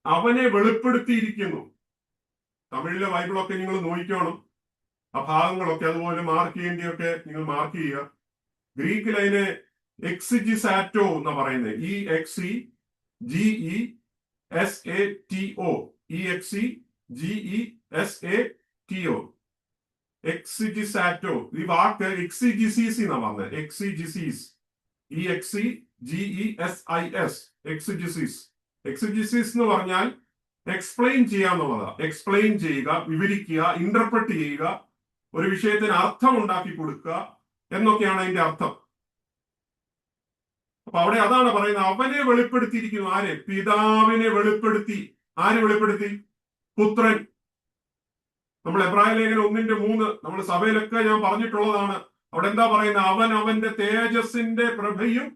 അവനെ വെളിപ്പെടുത്തിയിരിക്കുന്നു. തമിഴിലെ ബൈബിളൊക്കെ നിങ്ങൾ നോക്കിക്കോണം. ആ ഭാഗങ്ങളൊക്കെ അതുപോലെ മാർക്ക് ചെയ്യേണ്ടിയൊക്കെ നിങ്ങൾ മാർക്ക് ചെയ്യുക. ഗ്രീക്കിൽ അതിനെ എക്സിജിസാറ്റോ എന്നാ പറയുന്നത്. EXEGESATO. EXEGESATO. എക്സിജിസാറ്റോ. ഈ വാക്ക് എക്സിജിസീസ് എന്നാ പറഞ്ഞത്. എക്സിജിസീസ്. EXEGESIS. എക്സിജിസീസ്. എക്സിജിസീസ് എന്ന് പറഞ്ഞാൽ എക്സ്പ്ലെയിൻ ചെയ്യാന്നുള്ളതാ. എക്സ്പ്ലെയിൻ ചെയ്യുക, വിവരിക്കുക, ഇന്റർപ്രറ്റ് ചെയ്യുക, ഒരു വിഷയത്തിന് അർത്ഥം ഉണ്ടാക്കി കൊടുക്കുക എന്നൊക്കെയാണ് അതിന്റെ അർത്ഥം. അപ്പൊ അവിടെ അതാണ് പറയുന്നത്, അവനെ വെളിപ്പെടുത്തിയിരിക്കുന്നു. ആരെ? പിതാവിനെ വെളിപ്പെടുത്തി. ആരെ വെളിപ്പെടുത്തി? പുത്രൻ. നമ്മൾ എബ്രായ ലേഖനം 1:3 നമ്മൾ സഭയിലൊക്കെ ഞാൻ പറഞ്ഞിട്ടുള്ളതാണ്. അവിടെ എന്താ പറയുന്നത്? അവൻ അവന്റെ തേജസ്സിന്റെ പ്രഭയും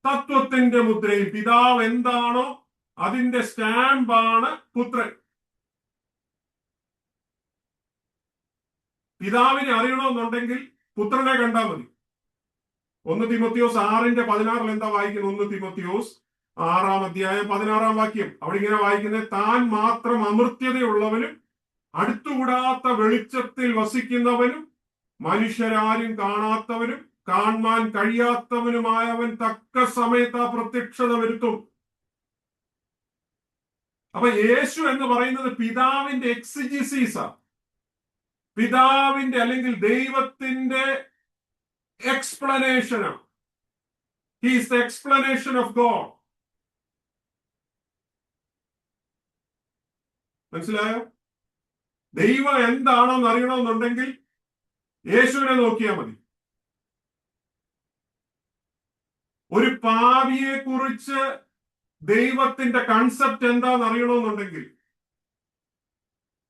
തത്വത്തിന്റെ മുദ്രയും. പിതാവ് എന്താണോ അതിന്റെ സ്റ്റാമ്പാണ് പുത്രൻ. പിതാവിനെ അറിയണമെന്നുണ്ടെങ്കിൽ പുത്രനെ കണ്ടാൽ മതി. 1 തിമോത്തിയോസ് 6:16 എന്താ വായിക്കുന്നത്? 1 തിമോത്തിയോസ് 6-ാം വാക്യം. അവിടെ ഇങ്ങനെ വായിക്കുന്നത്, താൻ മാത്രം അമർത്യതയുള്ളവനും അടുത്തുകൂടാത്ത വെളിച്ചത്തിൽ വസിക്കുന്നവനും മനുഷ്യരാരും കാണാത്തവനും കാണാൻ കഴിയാത്തവനുമായവൻ തക്ക സമയത്ത് ആ പ്രത്യക്ഷത വരുത്തും. അപ്പൊ യേശു എന്ന് പറയുന്നത് പിതാവിന്റെ എക്സിജിസീസാ. പിതാവിന്റെ അല്ലെങ്കിൽ ദൈവത്തിന്റെ എക്സ്പ്ലനേഷനാണ്. He is the explanation of God. മനസ്സിലായോ? ദൈവം എന്താണെന്ന് അറിയണമെന്നുണ്ടെങ്കിൽ യേശുവിനെ നോക്കിയാൽ മതി. ഒരു പാപിയെ കുറിച്ച് ദൈവത്തിന്റെ കൺസെപ്റ്റ് എന്താണെന്ന് അറിയണമെന്നുണ്ടെങ്കിൽ,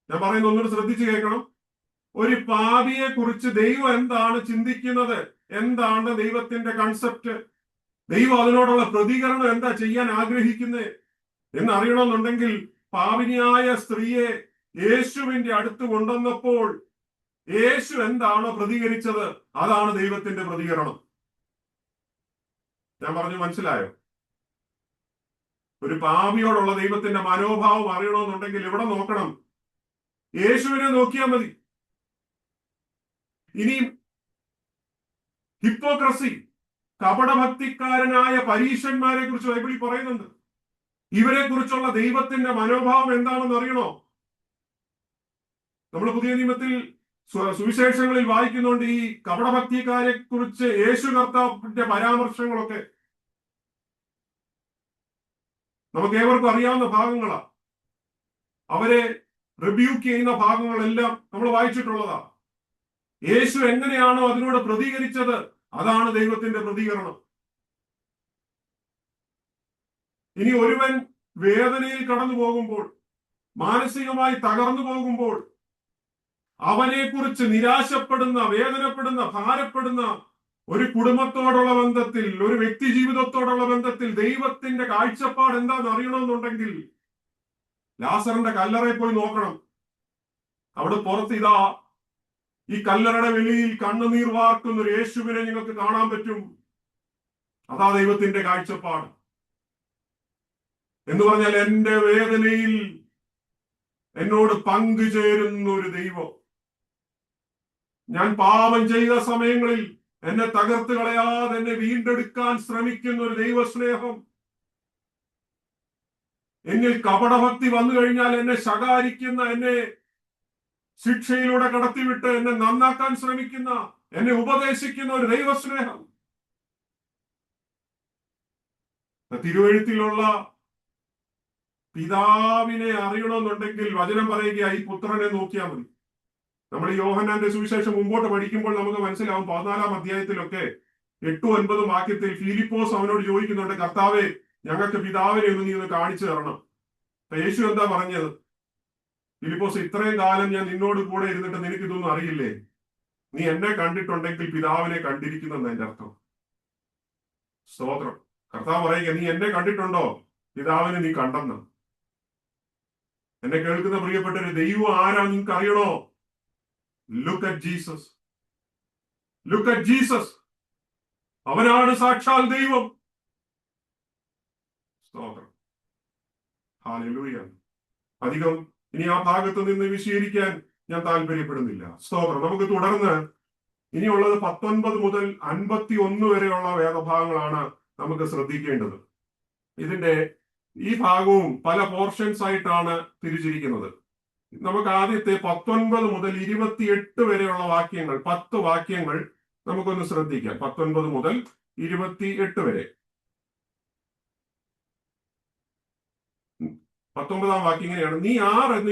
ഞാൻ പറയുന്നത് ഒന്നുകൂടി ശ്രദ്ധിച്ചു കേൾക്കണം. ഒരു പാപിയെ കുറിച്ച് ദൈവം എന്താണ് ചിന്തിക്കുന്നത്, എന്താണ് ദൈവത്തിന്റെ കൺസെപ്റ്റ്, ദൈവം അതിനോടുള്ള പ്രതികരണം എന്താ ചെയ്യാൻ ആഗ്രഹിക്കുന്നത് എന്ന് അറിയണമെന്നുണ്ടെങ്കിൽ, പാപിനിയായ സ്ത്രീയെ യേശുവിന്റെ അടുത്ത് കൊണ്ടുവന്നപ്പോൾ യേശു എന്താണോ പ്രതികരിച്ചത്, അതാണ് ദൈവത്തിന്റെ പ്രതികരണം. ഞാൻ പറഞ്ഞു, മനസ്സിലായോ? ഒരു പാപിയോടുള്ള ദൈവത്തിന്റെ മനോഭാവം അറിയണമെന്നുണ്ടെങ്കിൽ ഇവിടെ നോക്കണം, യേശുവിനെ നോക്കിയാൽ മതി. ഇനിയും ഹിപ്പോക്രസി, കപടഭക്തിക്കാരനായ പരീശന്മാരെ കുറിച്ച് ബൈബിളിൽ പറയുന്നുണ്ട്. ഇവരെ കുറിച്ചുള്ള ദൈവത്തിന്റെ മനോഭാവം എന്താണെന്ന് അറിയണോ? നമ്മൾ പുതിയ നിയമത്തിൽ സുവിശേഷങ്ങളിൽ വായിക്കുന്നുണ്ട് ഈ കപടഭക്തിക്കാരെ കുറിച്ച് യേശു കർത്താവിന്റെ പരാമർശങ്ങളൊക്കെ നമുക്ക് ഏവർക്കും അറിയാവുന്ന ഭാഗങ്ങളാ. അവരെ റിബ്യൂക്ക് ചെയ്യുന്ന ഭാഗങ്ങളെല്ലാം നമ്മൾ വായിച്ചിട്ടുള്ളതാ. യേശു എങ്ങനെയാണോ അതിനോട് പ്രതികരിച്ചത്, അതാണ് ദൈവത്തിന്റെ പ്രതികരണം. ഇനി ഒരുവൻ വേദനയിൽ കടന്നു പോകുമ്പോൾ, മാനസികമായി തകർന്നു പോകുമ്പോൾ, അവനെ കുറിച്ച് നിരാശപ്പെടുന്ന, വേദനപ്പെടുന്ന, ഭാരപ്പെടുന്ന ഒരു കുടുംബത്തോടുള്ള ബന്ധത്തിൽ, ഒരു വ്യക്തി ജീവിതത്തോടുള്ള ബന്ധത്തിൽ ദൈവത്തിന്റെ കാഴ്ചപ്പാട് എന്താണെന്ന് അറിയണമെന്നുണ്ടെങ്കിൽ ലാസറിന്റെ കല്ലറയിൽ പോയി നോക്കണം. അവിടെ പുറത്ത് ഇതാ ഈ കല്ലറയുടെ വെളിയിൽ കണ്ണുനീർ വാർക്കുന്ന ഒരു യേശുവിനെ നിങ്ങൾക്ക് കാണാൻ പറ്റും. അതാ ദൈവത്തിന്റെ കാഴ്ചപ്പാട്. എന്ന് പറഞ്ഞാൽ എന്റെ വേദനയിൽ എന്നോട് പങ്കുചേരുന്ന ഒരു ദൈവം. ഞാൻ പാപം ചെയ്ത സമയങ്ങളിൽ എന്നെ തകർത്ത് കളയാതെ എന്നെ വീണ്ടെടുക്കാൻ ശ്രമിക്കുന്ന ഒരു ദൈവസ്നേഹം. എന്നിൽ കപടഭക്തി വന്നു കഴിഞ്ഞാൽ എന്നെ ശകാരിക്കുന്ന, എന്നെ ശിക്ഷയിലൂടെ കടത്തിവിട്ട് എന്നെ നന്നാക്കാൻ ശ്രമിക്കുന്ന, എന്നെ ഉപദേശിക്കുന്ന ഒരു ദൈവസ്നേഹം. തിരുവെഴുത്തിലുള്ള പിതാവിനെ അറിയണമെന്നുണ്ടെങ്കിൽ വചനം പറയുക ഈ പുത്രനെ നോക്കിയാൽ മതി. നമ്മൾ യോഹന്നാന്റെ സുവിശേഷം മുമ്പോട്ട് പഠിക്കുമ്പോൾ നമുക്ക് മനസ്സിലാവും 14-ാം അധ്യായത്തിലൊക്കെ 8-9 വാക്യത്തിൽ ഫിലിപ്പോസ് അവനോട് ചോദിക്കുന്നുണ്ട്, കർത്താവേ, ഞങ്ങൾക്ക് പിതാവിനെ ഒന്ന് നീ ഒന്ന് കാണിച്ചു തരണം. യേശു എന്താ പറഞ്ഞത്? ഫിലിപ്പോസ്, ഇത്രയും കാലം ഞാൻ നിന്നോട് കൂടെ ഇരുന്നിട്ട് നിനക്ക് ഇതൊന്നും അറിയില്ലേ? നീ എന്നെ കണ്ടിട്ടുണ്ടെങ്കിൽ പിതാവിനെ കണ്ടിരിക്കുന്നെന്ന് എന്റെ അർത്ഥം. സ്തോത്രം. കർത്താവ് പറയുക, നീ എന്നെ കണ്ടിട്ടുണ്ടോ? പിതാവിനെ നീ കണ്ടെന്ന്. എന്നെ കേൾക്കുന്ന പ്രിയപ്പെട്ട ഒരു ദൈവം ആരാ നിങ്ങൾക്ക് അറിയണോ? Look at Jesus. Look at Jesus. അവനാണ് സാക്ഷാൽ ദൈവം. സ്തോത്രം. ഹല്ലേലൂയ. അധികം ഇനി ആ ഭാഗത്ത് നിന്ന് വിശദീകരിക്കാൻ ഞാൻ താല്പര്യപ്പെടുന്നില്ല. സ്തോത്രം. നമുക്ക് തുടർന്ന് ഇനിയുള്ളത് 19 മുതൽ 51 വരെയുള്ള വേദഭാഗങ്ങളാണ് നമുക്ക് ശ്രദ്ധിക്കേണ്ടത്. ഇതിന്റെ ഈ ഭാഗവും പല പോർഷൻസ് ആയിട്ടാണ് തിരിച്ചിരിക്കുന്നത്. നമുക്ക് ആദ്യത്തെ 19 മുതൽ 28 വരെയുള്ള വാക്യങ്ങൾ, 10 വാക്യങ്ങൾ നമുക്കൊന്ന് ശ്രദ്ധിക്കാം. 19 മുതൽ 28 വരെ. 19-ാം വാക്യം ഇങ്ങനെയാണ്: നീ ആർ എന്ന്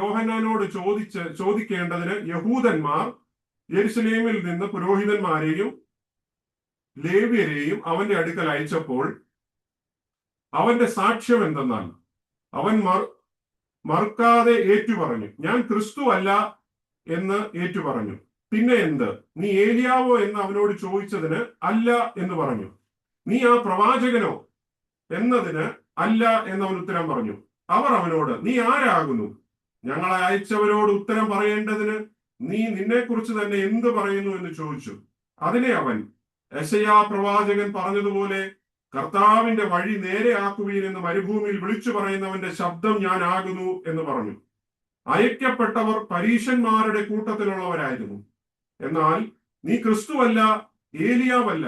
യോഹന്നാനോട് ചോദിക്കേണ്ടതിന് യഹൂദന്മാർ യെരുശലേമിൽ നിന്ന് പുരോഹിതന്മാരെയും ലേവ്യരെയും അവന്റെ അടുക്കൽ അയച്ചപ്പോൾ അവന്റെ സാക്ഷ്യം എന്തെന്നാൽ അവൻ മറുക്കാതെ ഏറ്റുപറഞ്ഞു, ഞാൻ ക്രിസ്തു അല്ല എന്ന് ഏറ്റുപറഞ്ഞു. പിന്നെ എന്ത്? നീ ഏലിയാവോ എന്ന് അവനോട് ചോദിച്ചതിന് അല്ല എന്ന് പറഞ്ഞു. നീ ആ പ്രവാചകനോ എന്നതിന് അല്ല എന്നവൻ ഉത്തരം പറഞ്ഞു. അവർ അവനോട്, നീ ആരാകുന്നു? ഞങ്ങളെ അയച്ചവരോട് ഉത്തരം പറയേണ്ടതിന് നീ നിന്നെക്കുറിച്ച് തന്നെ എന്ത് പറയുന്നു എന്ന് ചോദിച്ചു. അതിനെ അവൻ, യെശയ്യാ പ്രവാചകൻ പറഞ്ഞതുപോലെ കർത്താവിന്റെ വഴി നേരെയാക്കുവീൻ എന്ന് മരുഭൂമിയിൽ വിളിച്ചു പറയുന്നവന്റെ ശബ്ദം ഞാൻ ആകുന്നു എന്ന് പറഞ്ഞു. അയക്കപ്പെട്ടവർ പരീശന്മാരുടെ കൂട്ടത്തിലുള്ളവരായിരുന്നു. എന്നാൽ നീ ക്രിസ്തുവല്ല, ഏലിയാവല്ല,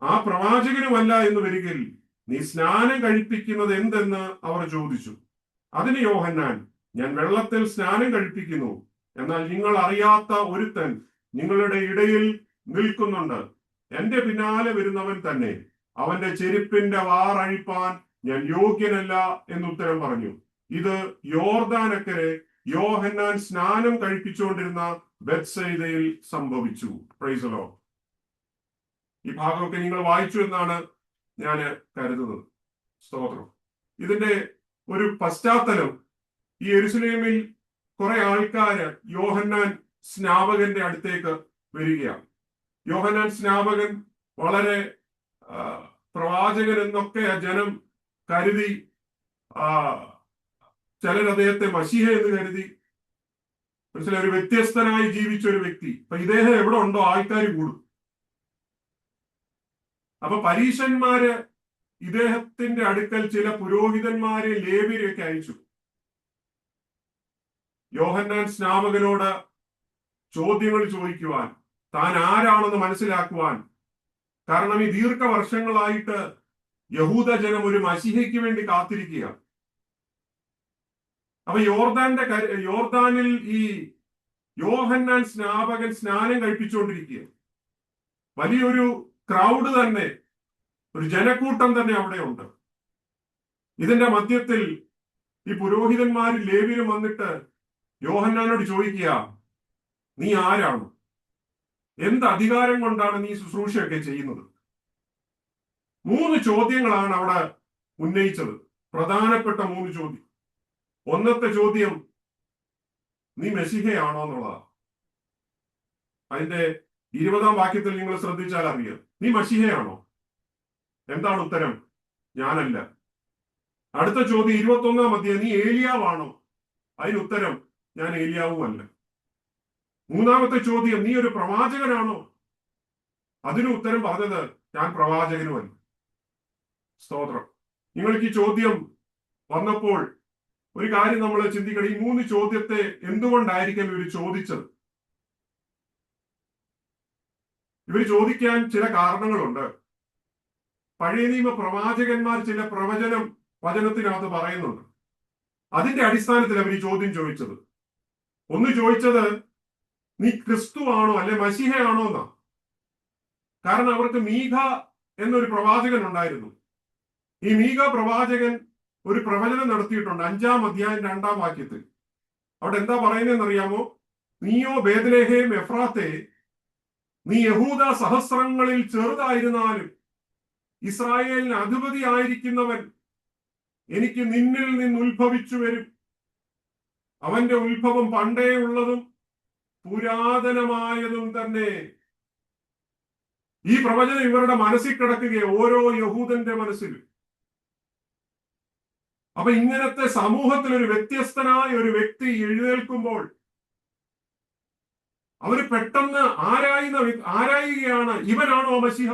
ആ പ്രവാചകനുമല്ല എന്ന് വരികിൽ നീ സ്നാനം കഴിപ്പിക്കുന്നത് എന്തെന്ന് അവർ ചോദിച്ചു. അതിന് യോഹന്നാൻ, ഞാൻ വെള്ളത്തിൽ സ്നാനം കഴിപ്പിക്കുന്നു, എന്നാൽ നിങ്ങൾ അറിയാത്ത ഒരുത്തൻ നിങ്ങളുടെ ഇടയിൽ നിൽക്കുന്നുണ്ട്, എന്റെ പിന്നാലെ വരുന്നവൻ തന്നെ, അവന്റെ ചെരുപ്പിന്റെ വാറഴിപ്പാൻ ഞാൻ യോഗ്യനല്ല എന്നുത്തരം പറഞ്ഞു. ഇത് യോർദാനക്കരെ യോഹന്നാൻ സ്നാനം കഴിപ്പിച്ചുകൊണ്ടിരുന്ന ബെത്സയിദയിൽ സംഭവിച്ചു. Price the Lord. ഈ ഭാഗമൊക്കെ നിങ്ങൾ വായിച്ചു എന്നാണ് ഞാൻ കരുതുന്നത്. സ്തോത്രം. ഇതിന്റെ ഒരു പശ്ചാത്തലം, ഈ യെരുശലേമിൽ കുറെ ആൾക്കാര് യോഹന്നാൻ സ്നാപകന്റെ അടുത്തേക്ക് വരികയാണ്. യോഹന്നാൻ സ്നാപകൻ വളരെ പ്രവാചകൻ എന്നൊക്കെ ജനം കരുതി. ചിലർ അദ്ദേഹത്തെ മശീഹ എന്ന് കരുതി. ഒരു വ്യത്യസ്തനായി ജീവിച്ച ഒരു വ്യക്തി. അപ്പൊ ഇദ്ദേഹം എവിടെ ഉണ്ടോ ആൾക്കാർ കൂടും. അപ്പൊ പരീശന്മാര് ഇദ്ദേഹത്തിന്റെ അടുക്കൽ ചില പുരോഹിതന്മാരെ ലേവ്യരെയൊക്കെ അയച്ചു. യോഹന്നാൻ സ്നാപകനോട് ചോദ്യങ്ങൾ ചോദിക്കുവാൻ, താൻ ആരാണെന്ന് മനസ്സിലാക്കുവാൻ. കാരണം ഈ ദീർഘവർഷങ്ങളായിട്ട് യഹൂദജനം ഒരു മശീഹയ്ക്ക് വേണ്ടി കാത്തിരിക്കുക. അപ്പൊ യോർദാനിൽ ഈ യോഹന്നാൻ സ്നാപകൻ സ്നാനം കഴിപ്പിച്ചുകൊണ്ടിരിക്കുക. വലിയൊരു ക്രൗഡ് തന്നെ, ഒരു ജനക്കൂട്ടം തന്നെ അവിടെ ഉണ്ട്. ഇതിന്റെ മധ്യത്തിൽ ഈ പുരോഹിതന്മാരും ലേവ്യരും വന്നിട്ട് യോഹന്നാനോട് ചോദിക്കുക, നീ ആരാണ്? എന്ത് അധികാരം കൊണ്ടാണ് നീ ശുശ്രൂഷയൊക്കെ ചെയ്യുന്നത്? 3 ചോദ്യങ്ങളാണ് അവിടെ ഉന്നയിച്ചത്. പ്രധാനപ്പെട്ട 3 ചോദ്യം. ഒന്നത്തെ ചോദ്യം, നീ മെശിഹയാണോ എന്നുള്ളതാണ്. അതിന്റെ 20-ാം വാക്യത്തിൽ നിങ്ങൾ ശ്രദ്ധിച്ചാൽ അറിയാം. നീ മശീഹയാണോ? എന്താണ് ഉത്തരം? ഞാനല്ല. അടുത്ത ചോദ്യം 21-ാം അധ്യായം, നീ ഏലിയാവാണോ? അതിന് ഉത്തരം, ഞാൻ ഏലിയാവും അല്ല. മൂന്നാമത്തെ ചോദ്യം, നീ ഒരു പ്രവാചകനാണോ? അതിന് ഉത്തരം പറഞ്ഞത്, ഞാൻ പ്രവാചകനുമല്ല. സ്തോത്രം. നിങ്ങൾക്ക് ഈ ചോദ്യം വന്നപ്പോൾ ഒരു കാര്യം നമ്മൾ ചിന്തിക്കണം, ഈ 3 ചോദ്യത്തെ എന്തുകൊണ്ടായിരിക്കും ഇവർ ചോദിച്ചത്? ഇവർ ചോദിക്കാൻ ചില കാരണങ്ങളുണ്ട്. പഴയ നിയമ പ്രവാചകന്മാർ ചില വചനത്തിനകത്ത് പറയുന്നുണ്ട്. അതിന്റെ അടിസ്ഥാനത്തിൽ അവർ ഈ ചോദ്യം ചോദിച്ചത്. ഒന്ന് ചോദിച്ചത്, നീ ക്രിസ്തു ആണോ അല്ലെ മശീഹയാണോ എന്നാ. കാരണം അവർക്ക് മീഖ എന്നൊരു പ്രവാചകൻ ഉണ്ടായിരുന്നു. ഈ മീഖ പ്രവാചകൻ ഒരു പ്രവചനം നടത്തിയിട്ടുണ്ട് 5-ാം അധ്യായം 2-ാം വാക്യത്തിൽ. അവിടെ എന്താ പറയുന്നതെന്ന് അറിയാമോ? നീയോ ബേത്ലഹേം എഫ്രാത്തെ, നീ യഹൂദ സഹസ്രങ്ങളിൽ ചെറുതായിരുന്നാലും ഇസ്രായേലിന് അധിപതി ആയിരിക്കുന്നവൻ എനിക്ക് നിന്നിൽ നിന്ന് ഉത്ഭവിച്ചു വരും. അവന്റെ ഉത്ഭവം പണ്ടേ ഉള്ളതും പുരാതനമായതും തന്നെ. ഈ പ്രവചനം ഇവരുടെ മനസ്സിൽ കിടക്കുകയെ, ഓരോ യഹൂദന്റെ മനസ്സിലും. അപ്പൊ ഇങ്ങനത്തെ സമൂഹത്തിൽ ഒരു വ്യത്യസ്തനായ ഒരു വ്യക്തി എഴുന്നേൽക്കുമ്പോൾ അവര് പെട്ടെന്ന് ആരായുകയാണ്, ഇവനാണോ മശിഹ?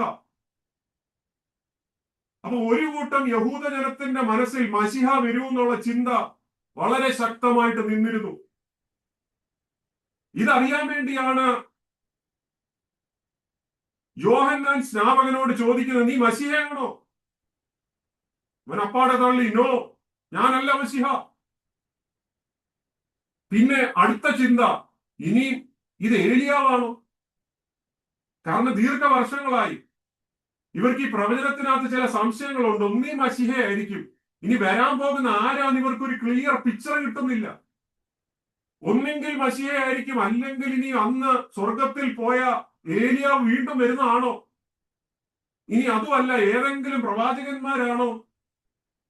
അപ്പൊ ഒരു കൂട്ടം യഹൂദ ജനത്തിന്റെ മനസ്സിൽ മശിഹ വരൂ എന്നുള്ള ചിന്ത വളരെ ശക്തമായിട്ട് നിന്നിരുന്നു. ഇതറിയാൻ വേണ്ടിയാണ് യോഹന്നാൻ സ്നാപകനോട് ചോദിക്കുന്നത്, നീ മശിഹയാണോ? അവൻ അപ്പാടെ തള്ളി, നോ, ഞാനല്ല മശിഹ. പിന്നെ അടുത്ത ചിന്ത, ഇനി ഇത് ഏലിയാവാണോ? കാരണം ദീർഘവർഷങ്ങളായി ഇവർക്ക് ഈ പ്രവചനത്തിനകത്ത് ചില സംശയങ്ങളുണ്ട്. ഒന്നീ മശിഹയായിരിക്കും, ഇനി വരാൻ പോകുന്ന ആരാന്ന് ഇവർക്കൊരു ക്ലിയർ പിക്ചർ കിട്ടുന്നില്ല. ഒന്നെങ്കിൽ മശിഹയായിരിക്കും, അല്ലെങ്കിൽ ഇനി അന്ന് സ്വർഗത്തിൽ പോയ ഏലിയാവ് വീണ്ടും വരുന്നതാണോ? ഇനി അതുമല്ല, ഏതെങ്കിലും പ്രവാചകന്മാരാണോ?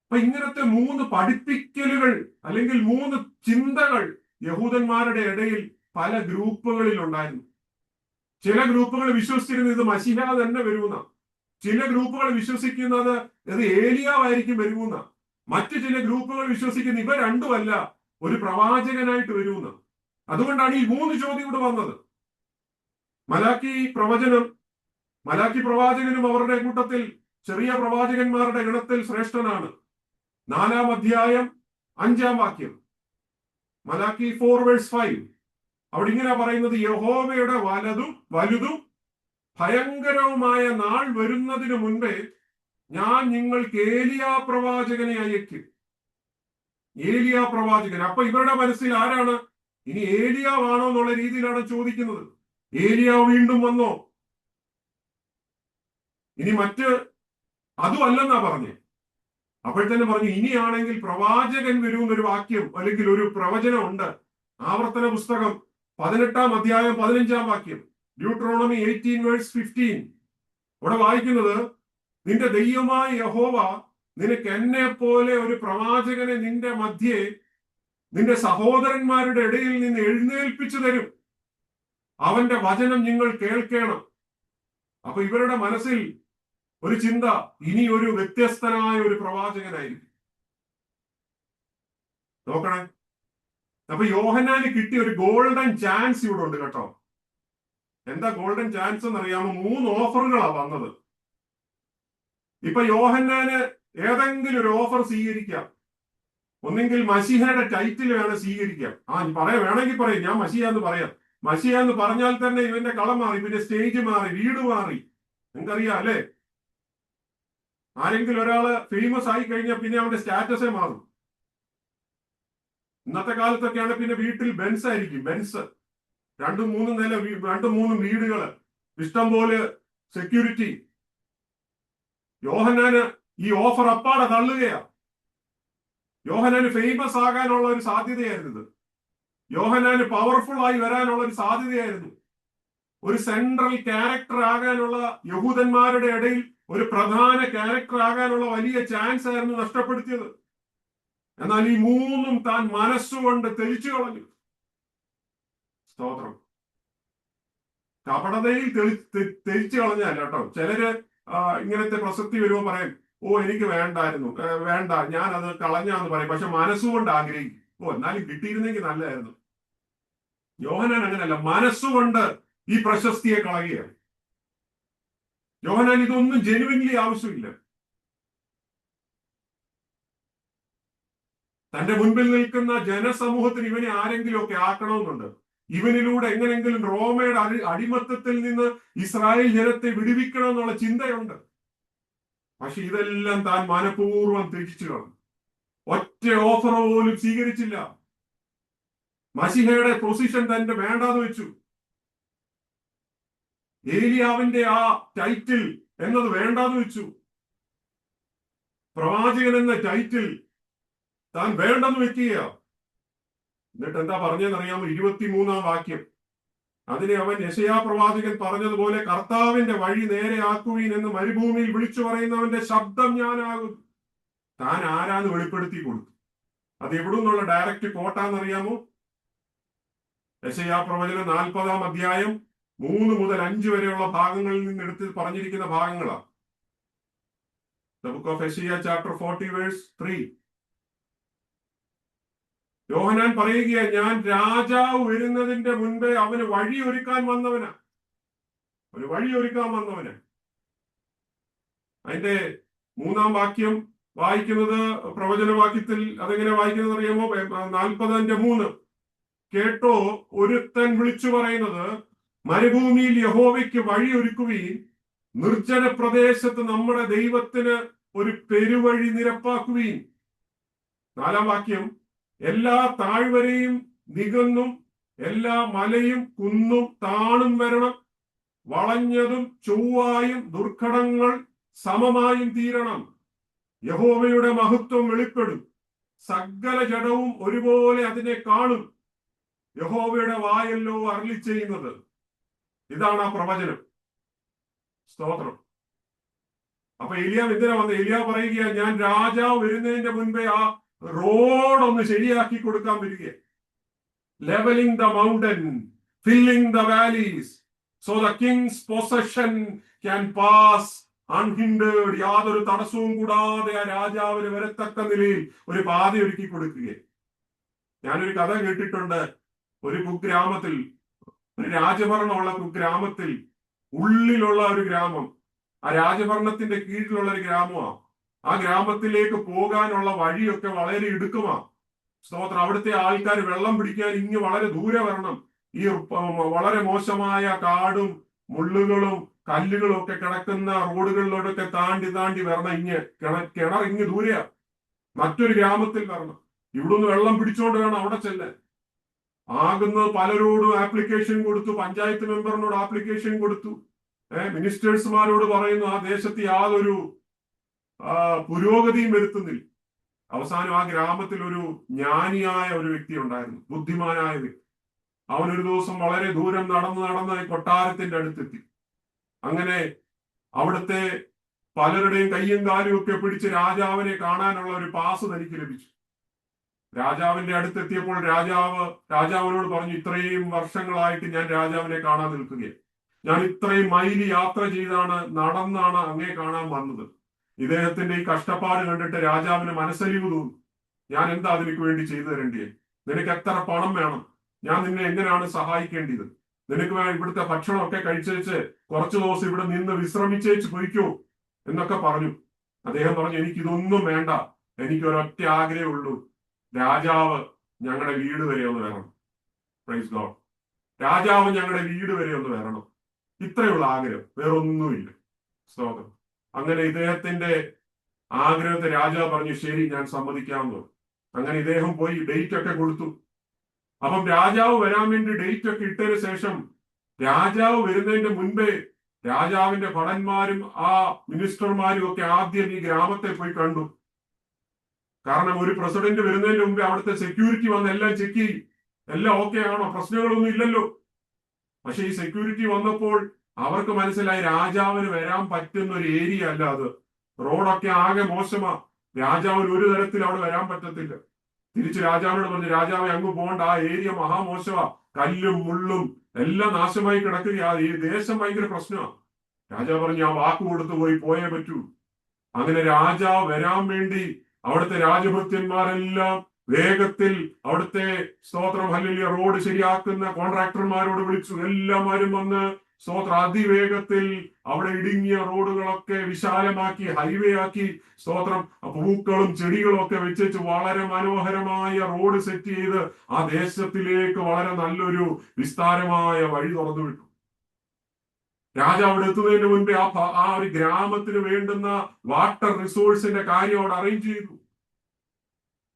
അപ്പൊ ഇങ്ങനത്തെ 3 പഠിപ്പിക്കലുകൾ അല്ലെങ്കിൽ 3 ചിന്തകൾ യഹൂദന്മാരുടെ ഇടയിൽ പല ഗ്രൂപ്പുകളിൽ ഉണ്ടായിരുന്നു. ചില ഗ്രൂപ്പുകൾ വിശ്വസിച്ചിരുന്നത് ഇത് മശിഹ തന്നെ വരുമെന്ന. ചില ഗ്രൂപ്പുകൾ വിശ്വസിക്കുന്നത് ഇത് ഏലിയാവായിരിക്കും വരുമെന്ന. മറ്റു ചില ഗ്രൂപ്പുകൾ വിശ്വസിക്കുന്ന ഇവ രണ്ടുമല്ല, ഒരു പ്രവാചകനായിട്ട് വരുമെന്ന. അതുകൊണ്ടാണ് ഈ 3 ചോദ്യം ഇവിടെ വന്നത്. മലാക്കി പ്രവാചകനും അവരുടെ കൂട്ടത്തിൽ ചെറിയ പ്രവാചകന്മാരുടെ ഗണത്തിൽ ശ്രേഷ്ഠനാണ്. 4-ാം അധ്യായം 5-ാം വാക്യം, മലാക്കി 4:5. അവിടെ ഇങ്ങനെ പറയുന്നത്, യഹോവയുടെ വലുതും ഭയങ്കരവുമായ നാൾ വരുന്നതിന് മുൻപേ ഞാൻ നിങ്ങൾക്ക് ഏലിയാ പ്രവാചകനെ അയക്കും. ഏലിയാ പ്രവാചകൻ. അപ്പൊ ഇവരുടെ മനസ്സിൽ ആരാണ്? ഇനി ഏലിയാവാണോ എന്നുള്ള രീതിയിലാണ് ചോദിക്കുന്നത്. ഏലിയാവ് വീണ്ടും വന്നോ? ഇനി അതുമല്ലെന്നാ പറഞ്ഞേ. അപ്പോഴത്തന്നെ പറഞ്ഞു, ഇനിയാണെങ്കിൽ പ്രവാചകൻ വരുമെന്നൊരു വാക്യം അല്ലെങ്കിൽ ഒരു പ്രവചനം ഉണ്ട്. ആവർത്തന പുസ്തകം 18-ാം അധ്യായം 15-ാം വാക്യം, ഡ്യൂട്രോണമി 18:15. അവിടെ വായിക്കുന്നത്, നിന്റെ ദൈവമായ യഹോവ നിനക്ക് എന്നെ പോലെ ഒരു പ്രവാചകനെ നിന്റെ മധ്യേ നിന്റെ സഹോദരന്മാരുടെ ഇടയിൽ നിന്ന് എഴുന്നേൽപ്പിച്ചു തരും. അവന്റെ വചനം നിങ്ങൾ കേൾക്കണം. അപ്പൊ ഇവരുടെ മനസ്സിൽ ഒരു ചിന്ത, ഇനി ഒരു വ്യത്യസ്തനായ ഒരു പ്രവാചകനായിരിക്കും. നോക്കണേ. അപ്പൊ യോഹന്നാന് കിട്ടിയ ഒരു ഗോൾഡൻ ചാൻസ് ഇവിടെ ഉണ്ട് കേട്ടോ. എന്താ ഗോൾഡൻ ചാൻസ് എന്നറിയാമോ? 3 ഓഫറുകളാ വന്നത്. ഇപ്പൊ യോഹന്നാന് ഏതെങ്കിലും ഒരു ഓഫർ സ്വീകരിക്കാം. ഒന്നെങ്കിൽ മശിഹയുടെ ടൈറ്റിൽ വേണം സ്വീകരിക്കാം. വേണമെങ്കിൽ പറയും, ഞാൻ മശിഹ എന്ന് പറയാം. മശിഹ എന്ന് പറഞ്ഞാൽ തന്നെ ഇവന്റെ കളം മാറി, പിന്നെ സ്റ്റേജ് മാറി, വീട് മാറി. നിങ്ങൾക്കറിയാം അല്ലെ? ആരെങ്കിലും ഒരാള് ഫേമസ് ആയി കഴിഞ്ഞാൽ പിന്നെ അവന്റെ സ്റ്റാറ്റസേ മാറും. ഇന്നത്തെ കാലത്തൊക്കെയാണ് പിന്നെ വീട്ടിൽ ബെൻസ് ആയിരിക്കും. ബെൻസ് 2-3 നില, 2-3 വീടുകള്, ഇഷ്ടം പോലെ സെക്യൂരിറ്റി. യോഹന്നാന് ഈ ഓഫർ അപ്പാടെ തള്ളുകയാ. യോഹന്നാന് ഫേമസ് ആകാനുള്ള ഒരു സാധ്യതയായിരുന്നു. യോഹന്നാന് പവർഫുൾ ആയി വരാനുള്ള ഒരു സാധ്യതയായിരുന്നു. ഒരു സെൻട്രൽ ക്യാരക്ടർ ആകാനുള്ള, യഹൂദന്മാരുടെ ഇടയിൽ ഒരു പ്രധാന ക്യാരക്ടർ ആകാനുള്ള വലിയ ചാൻസ് ആയിരുന്നു നഷ്ടപ്പെടുത്തിയത്. എന്നാൽ ഈ 3ഉം താൻ മനസ്സുകൊണ്ട് തെളിച്ചു കളഞ്ഞു. സ്തോത്രം. കപടതയിൽ തെളിച്ചു കളഞ്ഞല്ല കേട്ടോ. ചിലര് ഇങ്ങനത്തെ പ്രസക്തി വരുമ്പോൾ പറയും, എനിക്ക് വേണ്ടായിരുന്നു, വേണ്ട, ഞാൻ അത് കളഞ്ഞാന്ന് പറയും. പക്ഷെ മനസ്സുകൊണ്ട് ആഗ്രഹിക്കും, എന്നാലും കിട്ടിയിരുന്നെങ്കിൽ നല്ലതായിരുന്നു. യോഹന്നാൻ അങ്ങനല്ല, മനസ്സുകൊണ്ട് ഈ പ്രശസ്തിയെ കളയുകയാണ്. യോഹന്നാൻ ഇതൊന്നും ജെനുവിൻലി ആവശ്യമില്ല. തന്റെ മുൻപിൽ നിൽക്കുന്ന ജനസമൂഹത്തിന് ഇവനെ ആരെങ്കിലും ഒക്കെ ആക്കണമെന്നുണ്ട്. ഇവനിലൂടെ എങ്ങനെങ്കിലും റോമയുടെ അടിമത്തത്തിൽ നിന്ന് ഇസ്രായേൽ ജനത്തെ വിടുവിക്കണം എന്നുള്ള ചിന്തയുണ്ട്. പക്ഷെ ഇതെല്ലാം താൻ മനഃപൂർവ്വം ത്യജിച്ചു കളഞ്ഞു. ഒറ്റ ഓഫർ പോലും സ്വീകരിച്ചില്ല. മശിഹയുടെ പൊസിഷൻ തന്നെ വേണ്ടാന്ന് വെച്ചു. ഏലിയാവിന്റെ ആ ടൈറ്റിൽ എന്നത് വേണ്ടാന്ന് വെച്ചു. പ്രവാചകൻ എന്ന ടൈറ്റിൽ താൻ വേണ്ടെന്ന് വെക്കുക. എന്നിട്ട് എന്താ പറഞ്ഞതെന്നറിയാമോ? 23-ാം വാക്യം. അതിനെ അവൻ യെശയ്യാ പ്രവാചകൻ പറഞ്ഞതുപോലെ കർത്താവിന്റെ വഴി നേരെയാക്കുവീൻ എന്ന് മരുഭൂമിയിൽ വിളിച്ചു പറയുന്നവന്റെ ശബ്ദം ഞാനാകും. താൻ ആരാന്ന് വെളിപ്പെടുത്തി കൊടുത്തു. അത് എവിടെ നിന്നുള്ള ഡയറക്റ്റ് കോട്ടാന്നറിയാമോ? യെശയ്യാ പ്രവചനം 40-ാം അധ്യായം 3 മുതൽ 5 വരെയുള്ള ഭാഗങ്ങളിൽ നിന്ന് എടുത്ത് പറഞ്ഞിരിക്കുന്ന ഭാഗങ്ങളാണ്. The book of Isaiah chapter 40 verse 3. യോഹന്നാൻ പറയുക, ഞാൻ രാജാവ് വരുന്നതിന്റെ മുൻപേ അവന് വഴിയൊരുക്കാൻ വന്നവനാ. ഒരു വഴിയൊരുക്കാൻ വന്നവന്. അതിന്റെ 3-ാം വാക്യം വായിക്കുന്നത്, പ്രവചനവാക്യത്തിൽ അതെങ്ങനെ വായിക്കുന്നത് അറിയാമോ? 40-3. കേട്ടോ, ഒരുത്തൻ വിളിച്ചു പറയുന്നത്, മരുഭൂമിയിൽ യഹോവയ്ക്ക് വഴിയൊരുക്കുവീൻ, നിർജ്ജന പ്രദേശത്ത് നമ്മുടെ ദൈവത്തിന് ഒരു പെരുവഴി നിരപ്പാക്കുവീൻ. 4-ാം വാക്യം, എല്ലാ താഴ്വരയും നികന്നും എല്ലാ മലയും കുന്നും താണും വരണം, വളഞ്ഞതും ചൊവ്വായും ദുർഘടങ്ങൾ സമമായും തീരണം. യഹോവയുടെ മഹത്വം വെളിപ്പെടും, സകല ജഡവും ഒരുപോലെ അതിനെ കാണും. യഹോവയുടെ വായല്ലോ അരുളി ചെയ്യുന്നത്. ഇതാണ് ആ പ്രവചനം. സ്തോത്രം. അപ്പൊ ഏലിയാവ് എന്തിനാ വന്നത്? ഏലിയാവ് പറയുക, ഞാൻ രാജാവ് വരുന്നതിന്റെ മുൻപേ ആ റോഡൊന്ന് ശരിയാക്കി കൊടുക്കാൻ വരിക. Levelling the mountain, filling the valleys, so the king's possession can pass unhindered. യാതൊരു തടസ്സവും കൂടാതെ ആ രാജാവിന് വരത്തക്ക നിലയിൽ ഒരു പാത ഒരുക്കി കൊടുക്കുക. ഞാനൊരു കഥ കേട്ടിട്ടുണ്ട്. ഒരു കുഗ്രാമത്തിൽ, ഒരു രാജഭരണമുള്ള കുഗ്രാമത്തിൽ, ഉള്ളിലുള്ള ഒരു ഗ്രാമം, ആ രാജഭരണത്തിന്റെ കീഴിലുള്ള ഒരു ഗ്രാമമാണ്. ആ ഗ്രാമത്തിലേക്ക് പോകാനുള്ള വഴിയൊക്കെ വളരെ ഇടുക്കമാണ്. സ്തോത്രം. അവിടുത്തെ ആൾക്കാർ വെള്ളം പിടിക്കാൻ ഇങ്ങ് വളരെ ദൂരെ വരണം. ഈ വളരെ മോശമായ കാടും മുള്ളുകളും കല്ലുകളും ഒക്കെ കിടക്കുന്ന റോഡുകളിലൂടെയൊക്കെ താണ്ടി താണ്ടി വരണം. കിണർ ഇങ്ങ് ദൂരെയാ, മറ്റൊരു ഗ്രാമത്തിൽ വരണം. ഇവിടുന്ന് വെള്ളം പിടിച്ചോണ്ട് വേണം അവിടെ ചെല്ലാൻ. ആകുന്ന പലരോടും ആപ്ലിക്കേഷൻ കൊടുത്തു, പഞ്ചായത്ത് മെമ്പറിനോട് ആപ്ലിക്കേഷൻ കൊടുത്തു, മിനിസ്റ്റേഴ്സുമാരോട് പറയുന്നു, ആ ദേശത്ത് യാതൊരു പുരോഗതിയും വരുത്തുന്നില്ല. അവസാനം ആ ഗ്രാമത്തിൽ ഒരു ജ്ഞാനിയായ ഒരു വ്യക്തി ഉണ്ടായിരുന്നു, ബുദ്ധിമാനായ വ്യക്തി. അവനൊരു ദിവസം വളരെ ദൂരം നടന്ന് കൊട്ടാരത്തിന്റെ അടുത്തെത്തി. അങ്ങനെ അവിടുത്തെ പലരുടെയും കയ്യും കാലും ഒക്കെ പിടിച്ച് രാജാവിനെ കാണാനുള്ള ഒരു പാസ് തനിക്ക് ലഭിച്ചു. രാജാവിന്റെ അടുത്തെത്തിയപ്പോൾ രാജാവിനോട് പറഞ്ഞു, ഇത്രയും വർഷങ്ങളായിട്ട് ഞാൻ രാജാവിനെ കാണാൻ നിൽക്കുകയാണ്. ഞാൻ ഇത്രയും മൈലി യാത്ര ചെയ്താണ്, നടന്നാണ് അങ്ങേ കാണാൻ വന്നത്. ഇദ്ദേഹത്തിന്റെ ഈ കഷ്ടപ്പാട് കണ്ടിട്ട് രാജാവിന് മനസ്സലിവ് തോന്നി. ഞാൻ എന്താ അതിനു വേണ്ടി ചെയ്തു തരേണ്ടിയേ? നിനക്ക് എത്ര പണം വേണം? ഞാൻ നിന്നെ എങ്ങനെയാണ് സഹായിക്കേണ്ടത്? നിനക്ക് ഇവിടുത്തെ ഭക്ഷണമൊക്കെ കഴിച്ചേച്ച് കുറച്ചു ദിവസം ഇവിടെ നിന്ന് വിശ്രമിച്ചേച്ച് പോയിക്കോ എന്നൊക്കെ പറഞ്ഞു. അദ്ദേഹം പറഞ്ഞു, എനിക്കിതൊന്നും വേണ്ട, എനിക്കൊരൊറ്റ ആഗ്രഹമേ ഉള്ളൂ, രാജാവ് ഞങ്ങളുടെ വീട് വരെ ഒന്ന് വരണം. Praise God. രാജാവ് ഞങ്ങളുടെ വീട് വരെ ഒന്ന് വരണം. ഇത്രയുള്ള ആഗ്രഹം, വേറൊന്നുമില്ല. സ്തോത്രം. അങ്ങനെ ഇദ്ദേഹത്തിന്റെ ആഗ്രഹത്തെ രാജാവ് പറഞ്ഞു, ശരി, ഞാൻ സമ്മതിക്കാമെന്ന്. അങ്ങനെ ഇദ്ദേഹം പോയി ഡേറ്റ് ഒക്കെ കൊടുത്തു. അപ്പം രാജാവ് വരാൻ വേണ്ടി ഡേറ്റ് ഒക്കെ ഇട്ടതിന് ശേഷം രാജാവ് വരുന്നതിന്റെ മുൻപേ രാജാവിന്റെ ഭടന്മാരും ആ മിനിസ്റ്റർമാരും ഒക്കെ ആദ്യം ഈ ഗ്രാമത്തെ പോയി കണ്ടു. കാരണം ഒരു പ്രസിഡന്റ് വരുന്നതിന് മുമ്പേ അവിടുത്തെ സെക്യൂരിറ്റി വന്ന് എല്ലാം ചെക്ക് ചെയ്യും, എല്ലാം ഓക്കെ ആണോ, പ്രശ്നങ്ങളൊന്നും ഇല്ലല്ലോ. പക്ഷെ ഈ സെക്യൂരിറ്റി വന്നപ്പോൾ അവർക്ക് മനസ്സിലായി രാജാവിന് വരാൻ പറ്റുന്ന ഒരു ഏരിയ അല്ല അത്. റോഡൊക്കെ ആകെ മോശമാ, രാജാവിന് ഒരു തരത്തിൽ അവിടെ വരാൻ പറ്റത്തില്ല. തിരിച്ച് രാജാവിനോട് പറഞ്ഞു, രാജാവെ അങ്ങ് പോകണ്ട, ആ ഏരിയ മഹാമോശമാ, കല്ലും മുള്ളും എല്ലാം നാശമായി കിടക്കുക, ഈ ദേശം ഭയങ്കര പ്രശ്നമാണ്. രാജാവ് പറഞ്ഞു, ആ വാക്ക് കൊടുത്തു പോയേ പറ്റൂ. അങ്ങനെ രാജാവ് വരാൻ വേണ്ടി അവിടുത്തെ രാജഭൃത്യന്മാരെല്ലാം വേഗത്തിൽ അവിടുത്തെ സ്തോത്രം ഹല്ലേലൂയ റോഡ് ശരിയാക്കുന്ന കോൺട്രാക്ടർമാരോട് വിളിച്ചു. എല്ലാവരും വന്ന് സ്തോത്രം അതിവേഗത്തിൽ അവിടെ ഇടുങ്ങിയ റോഡുകളൊക്കെ വിശാലമാക്കി, ഹൈവേ ആക്കി, സ്തോത്രം പൂക്കളും ചെടികളും ഒക്കെ വെച്ച് വളരെ മനോഹരമായ റോഡ് സെറ്റ് ചെയ്ത് ആ ദേശത്തിലേക്ക് വളരെ നല്ലൊരു വിസ്താരമായ വഴി തുറന്നു വിട്ടു. രാജാവ് അവിടെ എത്തുന്നതിന് മുൻപേ ആ ഒരു ഗ്രാമത്തിന് വേണ്ടുന്ന വാട്ടർ റിസോഴ്സിന്റെ കാര്യം അവിടെ അറേഞ്ച് ചെയ്തു.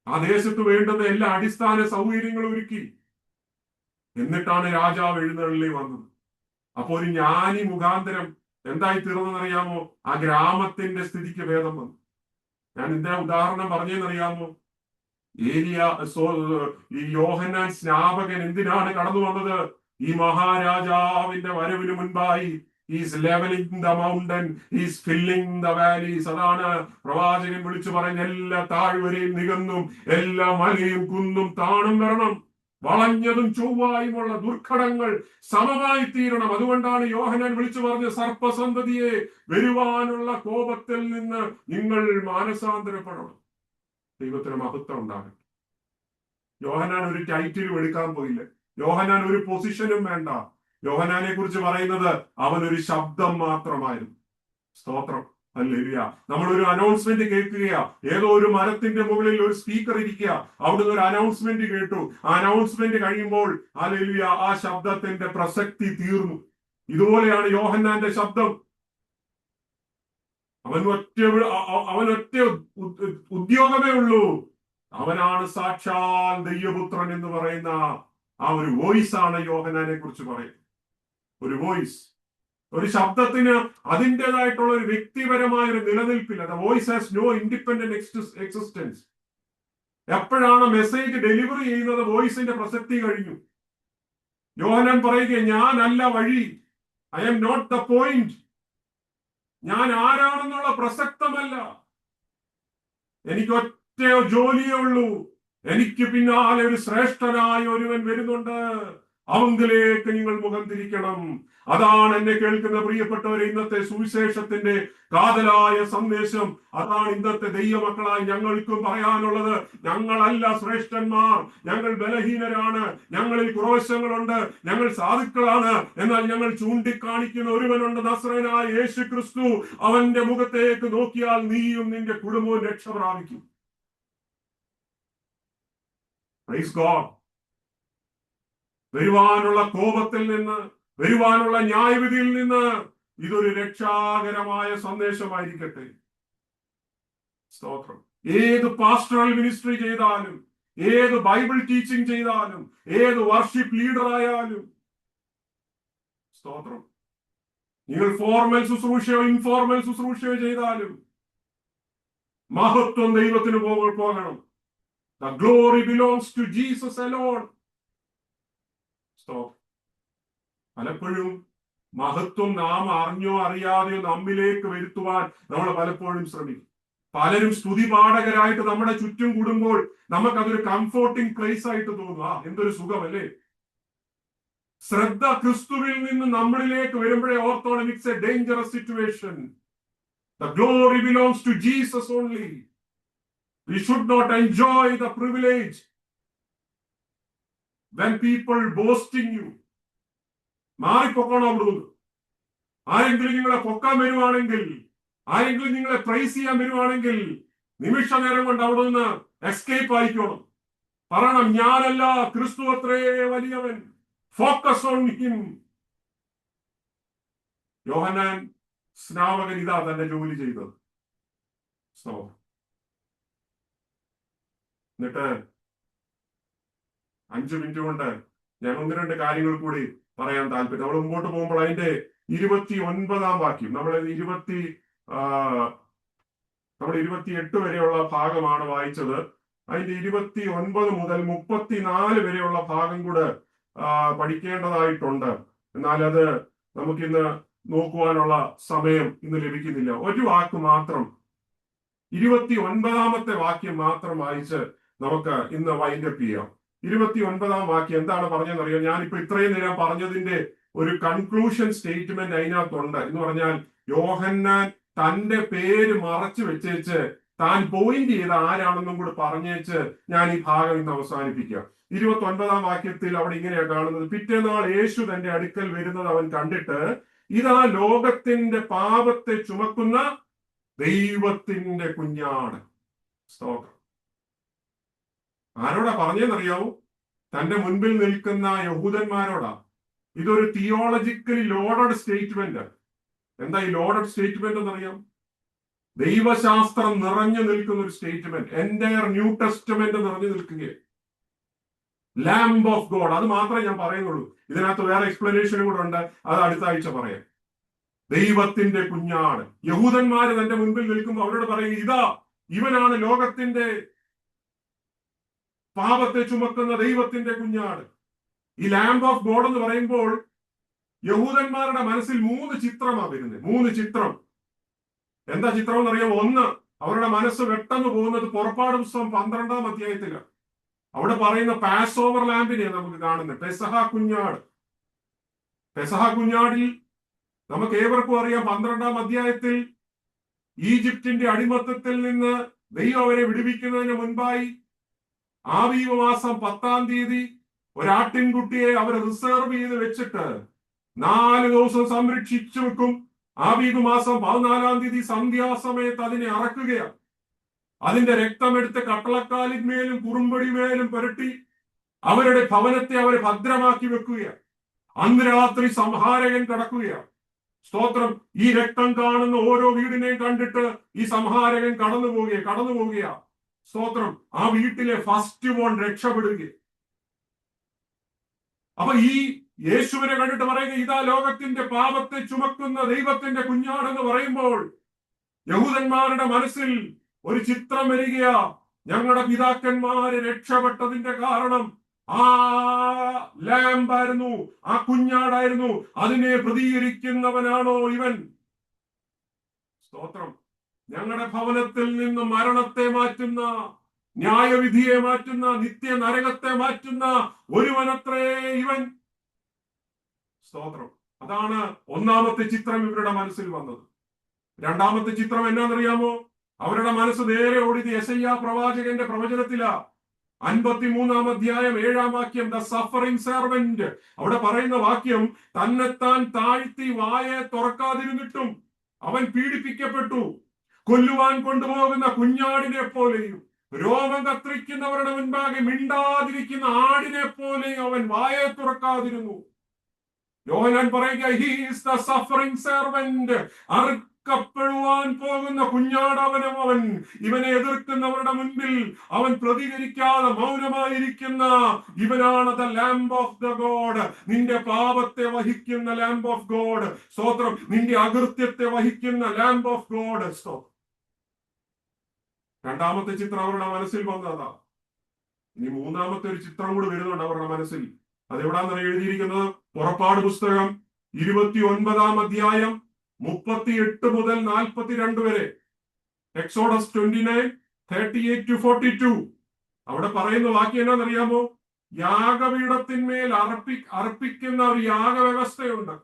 ആ ദേശത്ത് വേണ്ടുന്ന എല്ലാ അടിസ്ഥാന സൗകര്യങ്ങളും ഒരുക്കി. എന്നിട്ടാണ് രാജാവ് എഴുന്നള്ളി വന്നത്. അപ്പൊ ഒരു ജ്ഞാനി മുഖാന്തരം എന്തായി തീർന്നതെന്നറിയാമോ? ആ ഗ്രാമത്തിന്റെ സ്ഥിതിക്ക് ഭേദം വന്നു. ഞാൻ ഇതിന്റെ ഉദാഹരണം പറഞ്ഞതെന്നറിയാമോ? ഈ യോഹന്നാൻ സ്നാപകൻ എന്തിനാണ് കടന്നു വന്നത്? ഈ മഹാരാജാവിന്റെ വരവിന് മുൻപായി is levelling the mountain, is filling the valleys. അതാണ് പ്രവാചകൻ വിളിച്ചു പറഞ്ഞ എല്ലാ താഴ്വരയും നികന്നും എല്ലാ മലയും കുന്നും താണും വരണം. വളഞ്ഞതും ചൊവ്വായുമുള്ള ദുർഘടങ്ങൾ സമമായി തീരണം. അതുകൊണ്ടാണ് യോഹന്നാൻ വിളിച്ചു പറഞ്ഞ സർപ്പസന്തതിയെ, വരുവാനുള്ള കോപത്തിൽ നിന്ന് നിങ്ങൾ മാനസാന്തരപ്പെടണം. ദൈവത്തിന് മഹത്വം ഉണ്ടാകട്ടെ. യോഹന്നാൻ ഒരു ടൈറ്റിലും എടുക്കാൻ പോയില്ല. യോഹന്നാൻ ഒരു പൊസിഷനും വേണ്ട. യോഹന്നാനെ കുറിച്ച് പറയുന്നത് അവൻ ഒരു ശബ്ദം മാത്രമായിരുന്നു. സ്തോത്രം, ഹല്ലേലൂയ. നമ്മളൊരു അനൗൺസ്മെന്റ് കേൾക്കുകയാ. ഏതോ ഒരു മരത്തിന്റെ മുകളിൽ ഒരു സ്പീക്കർ ഇരിക്കുക. അവിടുന്ന് ഒരു അനൗൺസ്മെന്റ് കേട്ടു. ആ അനൗൺസ്മെന്റ് കഴിയുമ്പോൾ ഹല്ലേലൂയ ആ ശബ്ദത്തിന്റെ പ്രസക്തി തീർന്നു. ഇതുപോലെയാണ് യോഹന്നാന്റെ ശബ്ദം. അവൻ ഒറ്റ ഉദ്യോഗമേ ഉള്ളൂ. അവനാണ് സാക്ഷാൽ ദൈവപുത്രൻ എന്ന് പറയുന്ന ആ ഒരു വോയിസ് ആണ് യോഹന്നാനെ കുറിച്ച് പറയുന്നത്. ഒരു വോയിസ്, ഒരു ശബ്ദത്തിന് അതിൻ്റെതായിട്ടുള്ള ഒരു വ്യക്തിപരമായ ഒരു നിലനിൽപ്പില്ല. The voice has no independent existence. എപ്പോഴാണ് മെസ്സേജ് ഡെലിവറി ചെയ്യുന്നത് വോയിസിന്റെ പ്രസക്തി കഴിഞ്ഞു. യോഹന്നാൻ പറയുക, ഞാനല്ല വഴി, I am not the point. ഞാൻ ആരാണെന്നുള്ള പ്രസക്തമല്ല. എനിക്ക് ഒറ്റ ജോലിയേ ഉള്ളൂ. എനിക്ക് പിന്നാലെ ഒരു ശ്രേഷ്ഠനായ ഒരുവൻ വരുന്നുണ്ട്. അവങ്കിലേക്ക് നിങ്ങൾ മുഖം തിരിക്കണം. അതാണ് എന്നെ കേൾക്കുന്ന പ്രിയപ്പെട്ടവരെ ഇന്നത്തെ സുവിശേഷത്തിന്റെ കാതലായ സന്ദേശം. അതാണ് ഇന്നത്തെ ദൈവമക്കളായി ഞങ്ങൾക്കും പറയാനുള്ളത്. ഞങ്ങളല്ല ശ്രേഷ്ഠന്മാർ, ഞങ്ങൾ ബലഹീനരാണ്, ഞങ്ങളിൽ കുറവശങ്ങളുണ്ട്, ഞങ്ങൾ സാധുക്കളാണ്. എന്നാൽ ഞങ്ങൾ ചൂണ്ടിക്കാണിക്കുന്ന ഒരുവനുണ്ട്, നസ്രയനായ യേശു ക്രിസ്തു. അവന്റെ മുഖത്തേക്ക് നോക്കിയാൽ നീയും നിന്റെ കുടുംബവും രക്ഷ പ്രാപിക്കും. Praise God. വരുവാനുള്ള കോപത്തിൽ നിന്ന്, വരുവാനുള്ള ന്യായവിധിയിൽ നിന്ന് ഇതൊരു രക്ഷാകരമായ സന്ദേശമായിരിക്കട്ടെ. സ്തോത്രം. ഏത് പാസ്റ്ററൽ മിനിസ്ട്രി ചെയ്താലും, ഏത് ബൈബിൾ ടീച്ചിങ് ചെയ്താലും, ഏത് വർഷിപ്പ് ലീഡർ ആയാലും, സ്തോത്രം, നിങ്ങൾ ഫോർമൽ ശുശ്രൂഷയോ ഇൻഫോർമൽ ശുശ്രൂഷയോ ചെയ്താലും മഹത്വം ദൈവത്തിന് പോകണം. The glory belongs to Jesus alone. പലപ്പോഴും മഹത്വം നാം അറിഞ്ഞോ അറിയാതെയോ നമ്മിലേക്ക് വരുത്തുവാൻ നമ്മൾ പലപ്പോഴും ശ്രമിക്കും. പലരും സ്തുതിപാഠകരായിട്ട് നമ്മുടെ ചുറ്റും കൂടുമ്പോൾ നമുക്കതൊരു കംഫോർട്ടിംഗ് പ്ലേസ് ആയിട്ട് തോന്നും. എന്തൊരു സുഖമല്ലേ. ശ്രദ്ധ ക്രിസ്തുവിൽ നിന്ന് നമ്മളിലേക്ക് വരുമ്പോഴേ ഓർത്തോണം, it's a dangerous situation. The glory belongs to Jesus only. We should not enjoy the privilege when people boasting you. മാറിപ്പൊക്കണം അവിടുന്ന്. ആരെങ്കിലും നിങ്ങളെ പൊക്കാൻ വരുവാണെങ്കിൽ, ആരെങ്കിലും നിങ്ങളെ പ്രൈസ് ചെയ്യാൻ വരുവാണെങ്കിൽ നിമിഷ നേരം കൊണ്ട് അവിടെ നിന്ന് എസ്കേപ്പ് ആയിക്കോണം. പറയണം, ഞാനല്ല, ക്രിസ്തു അത്രേ വലിയവൻ. Focus on him. യോഹന്നാൻ സ്നാപകൻ ഇതാ തന്റെ ജോലി ചെയ്തത്. എന്നിട്ട് 5 മിനിറ്റ് കൊണ്ട് ഞാൻ 1-2 കാര്യങ്ങൾ കൂടി പറയാൻ താല്പര്യം. നമ്മൾ മുമ്പോട്ട് പോകുമ്പോൾ അതിന്റെ 29-ാം വാക്യം, നമ്മൾ 28 വരെയുള്ള ഭാഗമാണ് വായിച്ചത്. അതിന്റെ 29 മുതൽ 34 വരെയുള്ള ഭാഗം കൂടെ പഠിക്കേണ്ടതായിട്ടുണ്ട്. എന്നാൽ അത് നമുക്കിന്ന് നോക്കുവാനുള്ള സമയം ഇന്ന് ലഭിക്കുന്നില്ല. ഒരു വാക്ക് മാത്രം, 29-ാമത്തെ വാക്യം മാത്രം വായിച്ച് നമുക്ക് ഇന്ന് വൈൻഡപ്പ് ചെയ്യാം. 29-ാം വാക്യം എന്താണ് പറഞ്ഞതെന്നറിയാം. ഞാനിപ്പോ ഇത്രയും നേരം പറഞ്ഞതിന്റെ ഒരു കൺക്ലൂഷൻ സ്റ്റേറ്റ്മെന്റ് അതിനകത്തുണ്ട്. എന്ന് പറഞ്ഞാൽ യോഹന്നാൻ തന്റെ പേര് മറച്ചു വെച്ചേച്ച് താൻ പോയിന്റ് ചെയ്ത് ആരാണെന്നും കൂടി പറഞ്ഞേച്ച് ഞാൻ ഈ ഭാഗം ഇന്ന് അവസാനിപ്പിക്കാം. 29 വാക്യത്തിൽ അവിടെ ഇങ്ങനെയാ കാണുന്നത്: പിറ്റേന്നാൾ യേശു തന്റെ അടുക്കൽ വരുന്നത് അവൻ കണ്ടിട്ട്, ഇതാ ലോകത്തിന്റെ പാപത്തെ ചുമക്കുന്ന ദൈവത്തിന്റെ കുഞ്ഞാട്. സ്തോത്രം. ആരോടാ പറഞ്ഞെന്നറിയാവൂ? തന്റെ മുൻപിൽ നിൽക്കുന്ന യഹൂദന്മാരോടാ. ഇതൊരു തിയോളജിക്കലി ലോഡഡ് സ്റ്റേറ്റ്മെന്റ്. എന്താ ഈ ലോഡഡ് സ്റ്റേറ്റ്മെന്റ് എന്നറിയാം? ദൈവശാസ്ത്രം നിറഞ്ഞു നിൽക്കുന്ന ഒരു സ്റ്റേറ്റ്മെന്റ്. എൻ്റയർ ന്യൂ ടെസ്റ്റമെന്റ് നിറഞ്ഞു നിൽക്കുകയാണ്. Lamb of God. അത് മാത്രമേ ഞാൻ പറയുന്നുള്ളൂ. ഇതിനകത്ത് വേറെ എക്സ്പ്ലനേഷനും കൂടെ ഉണ്ട്, അത് അടുത്ത ആഴ്ച പറയാം. ദൈവത്തിന്റെ കുഞ്ഞാട്. യഹൂദന്മാര് തന്റെ മുൻപിൽ നിൽക്കുമ്പോൾ അവരോട് പറയും, ഇതാ ഇവനാണ് ലോകത്തിന്റെ പാപത്തെ ചുമക്കുന്ന ദൈവത്തിന്റെ കുഞ്ഞാട്. ഈ ലാംബ് ഓഫ് ഗോഡ് എന്ന് പറയുമ്പോൾ യഹൂദന്മാരുടെ മനസ്സിൽ 3 ചിത്രമാണ് വരുന്നത്. 3 ചിത്രം. എന്താ ചിത്രം എന്നറിയാമോ? ഒന്ന്, അവരുടെ മനസ്സ് പെട്ടെന്ന് പോകുന്നത് പുറപ്പാട് പുസ്തകം 12-ാം അധ്യായത്തിലാണ്. അവിടെ പറയുന്ന പാസ് ഓവർ ലാമ്പിനെ നമുക്ക് കാണുന്നത്. പെസഹ കുഞ്ഞാട്. പെസഹ കുഞ്ഞാടിൽ നമുക്ക് ഏവർക്കും അറിയാം, 12-ാം അധ്യായത്തിൽ ഈജിപ്തിന്റെ അടിമത്തത്തിൽ നിന്ന് ദൈവം അവരെ വിടുവിക്കുന്നതിന് മുൻപായി ആബീബ് മാസം 10-ാം തീയതി ഒരാട്ടിൻകുട്ടിയെ അവർ റിസർവ് ചെയ്ത് വെച്ചിട്ട് 4 ദിവസം സംരക്ഷിച്ചു വെക്കും. ആബീബ് മാസം 14-ാം തീയതി സന്ധ്യാസമയത്ത് അതിനെ അറക്കുകയാണ്. അതിന്റെ രക്തമെടുത്ത് കട്ടളക്കാലിന്മേലും കുറുമ്പടിമേലും പുരട്ടി അവരുടെ ഭവനത്തെ അവർ ഭദ്രമാക്കി വെക്കുകയാണ്. അന്ന് രാത്രി സംഹാരകൻ കടക്കുകയാണ്. സ്തോത്രം. ഈ രക്തം കാണുന്ന ഓരോ വീടിനെയും കണ്ടിട്ട് ഈ സംഹാരകൻ കടന്നു പോവുകയാ. സ്തോത്രം. ആ വീട്ടിലെ ഫസ്റ്റ് ബോൺ രക്ഷപ്പെടുക. അപ്പൊ ഈ യേശുവിനെ കണ്ടിട്ട് പറയുക, ഇതാ ലോകത്തിന്റെ പാപത്തെ ചുമക്കുന്ന ദൈവത്തിന്റെ കുഞ്ഞാടെന്ന് പറയുമ്പോൾ യഹൂദന്മാരുടെ മനസ്സിൽ ഒരു ചിത്രം വരികയാ. ഞങ്ങളുടെ പിതാക്കന്മാര് രക്ഷപ്പെട്ടതിന്റെ കാരണം ആ ലാമ്പായിരുന്നു, ആ കുഞ്ഞാടായിരുന്നു. അതിനെ പ്രതികരിക്കുന്നവനാണോ ഇവൻ? സ്തോത്രം. ഞങ്ങളുടെ ഭവനത്തിൽ നിന്ന് മരണത്തെ മാറ്റുന്ന, ന്യായവിധിയെ മാറ്റുന്ന, നിത്യ നരകത്തെ മാറ്റുന്ന ഒരുവനത്രേ ഇവൻ. സ്തോത്രം. അതാണ് ഒന്നാമത്തെ ചിത്രം ഇവരുടെ മനസ്സിൽ വന്നത്. രണ്ടാമത്തെ ചിത്രം എന്നാന്നറിയാമോ? അവരുടെ മനസ്സ് നേരെ ഓടിയത് യെശയ്യാ പ്രവാചകന്റെ പ്രവചനത്തിലാ. 53-ാം അധ്യായം 7-ാം വാക്യം, ദ സഫറിംഗ് സെർവന്റ്. അവിടെ പറയുന്ന വാക്യം, തന്നെത്താൻ താഴ്ത്തി വായെ തുറക്കാതിരുന്നിട്ടും അവൻ പീഡിപ്പിക്കപ്പെട്ടു. കൊല്ലുവാൻ കൊണ്ടുപോകുന്ന കുഞ്ഞാടിനെ പോലെയും രോമം കത്രിക്കുന്നവരുടെ മുൻപാകെ മിണ്ടാതിരിക്കുന്ന ആടിനെ പോലെയും അവൻ വായെ തുറക്കാതിരുന്നു. യോഹന്നാൻ പറയുക, he is the suffering servant. അറുക്കപ്പെടുവാൻ പോകുന്ന കുഞ്ഞാടവനും അവൻ. ഇവനെ എതിർക്കുന്നവരുടെ മുൻപിൽ അവൻ പ്രതികരിക്കാതെ മൗനമായിരിക്കുന്ന ഇവനാണ് the lamb of the God. നിന്റെ പാപത്തെ വഹിക്കുന്ന ലാംബ് ഓഫ് ഗോഡ്. സ്തോത്രം. നിന്റെ അകൃത്യത്തെ വഹിക്കുന്ന ലാംബ് ഓഫ് ഗോഡ്. സ്തോത്രം. രണ്ടാമത്തെ ചിത്രം അവരുടെ മനസ്സിൽ വന്നതാ. ഇനി മൂന്നാമത്തെ ഒരു ചിത്രം കൂടി വരുന്നുണ്ട് അവരുടെ മനസ്സിൽ. അതെവിടാന്ന് എഴുതിയിരിക്കുന്നത്? പുറപ്പാട് പുസ്തകം 29-ാം അധ്യായം 38 മുതൽ 42 വരെ. എക്സോഡസ് 29:38-42. അവിടെ പറയുന്ന വാക്യം എന്നാന്നറിയാമോ? യാഗപീഠത്തിന്മേൽ അർപ്പിക്കുന്ന ഒരു യാഗവ്യവസ്ഥയുണ്ട്.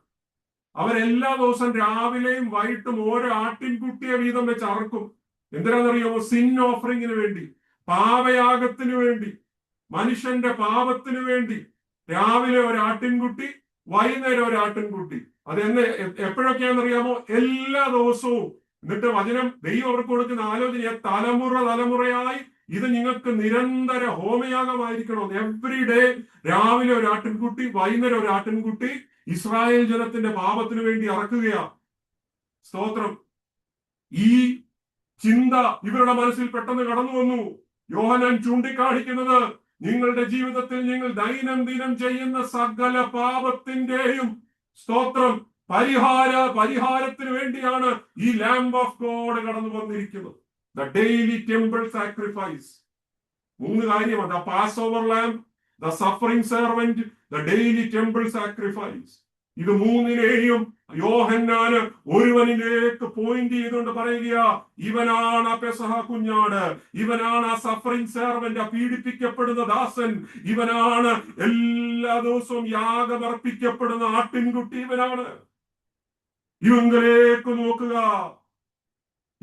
അവരെല്ലാ ദിവസം രാവിലെയും വൈകിട്ടും ഓരോ ആട്ടിൻകുട്ടിയെ വീതം വെച്ച് അറക്കും. എന്തിനാണെന്നറിയാമോ? സിൻ ഓഫറിങ്ങിന് വേണ്ടി, പാപയാഗത്തിന് വേണ്ടി, മനുഷ്യന്റെ പാപത്തിന് വേണ്ടി. രാവിലെ ഒരു ആട്ടിൻകുട്ടി, വൈകുന്നേരം ഒരു ആട്ടിൻകുട്ടി. എപ്പോഴൊക്കെയാണെന്നറിയാമോ? എല്ലാ ദിവസവും. എന്നിട്ട് വചനം, ദൈവം അവർക്ക് കൊടുക്കുന്ന ആലോചന, തലമുറയായി ഇത് നിങ്ങൾക്ക് നിരന്തര ഹോമയാഗമായിരിക്കണം. എവ്രി ഡേ രാവിലെ ഒരു ആട്ടിൻകുട്ടി, വൈകുന്നേരം ഒരു ആട്ടിൻകുട്ടി ഇസ്രായേൽ ജനത്തിന്റെ പാപത്തിന് വേണ്ടി അറക്കുകയാ. സ്തോത്രം. ഈ ചിന്ത ഇവരുടെ മനസ്സിൽ പെട്ടെന്ന് കടന്നു വന്നു. യോഹന്നാൻ ചൂണ്ടിക്കാണിക്കുന്നത്, നിങ്ങളുടെ ജീവിതത്തിൽ നിങ്ങൾ ദൈനംദിനം ചെയ്യുന്ന സകല പാപത്തിന്റെയും സ്തോത്രം പരിഹാരത്തിന് വേണ്ടിയാണ് ഈ ലാംബ് ഓഫ് ഗോഡ് കടന്നു വന്നിരിക്കുന്നത്. The daily temple sacrifice. 3 കാര്യമാണ്: the passover lamb, the suffering servant, the daily temple sacrifice. ഇത് 3-നെയും യോഹന്നാന് ഒരുവനിലേക്ക് പോയിന്റ് ചെയ്തുകൊണ്ട് പറയുക, ഇവനാണ് ആ പെസഹ കുഞ്ഞാട്, ഇവനാണ് ആ സഫറിംഗ് സെർവന്റ്, ആ പീഡിപ്പിക്കപ്പെടുന്ന ദാസൻ, ഇവനാണ് എല്ലാ ദിവസവും യാഗമർപ്പിക്കപ്പെടുന്ന ആട്ടിൻകുട്ടി, ഇവനാണ്. ഇവങ്കിലേക്ക് നോക്കുക.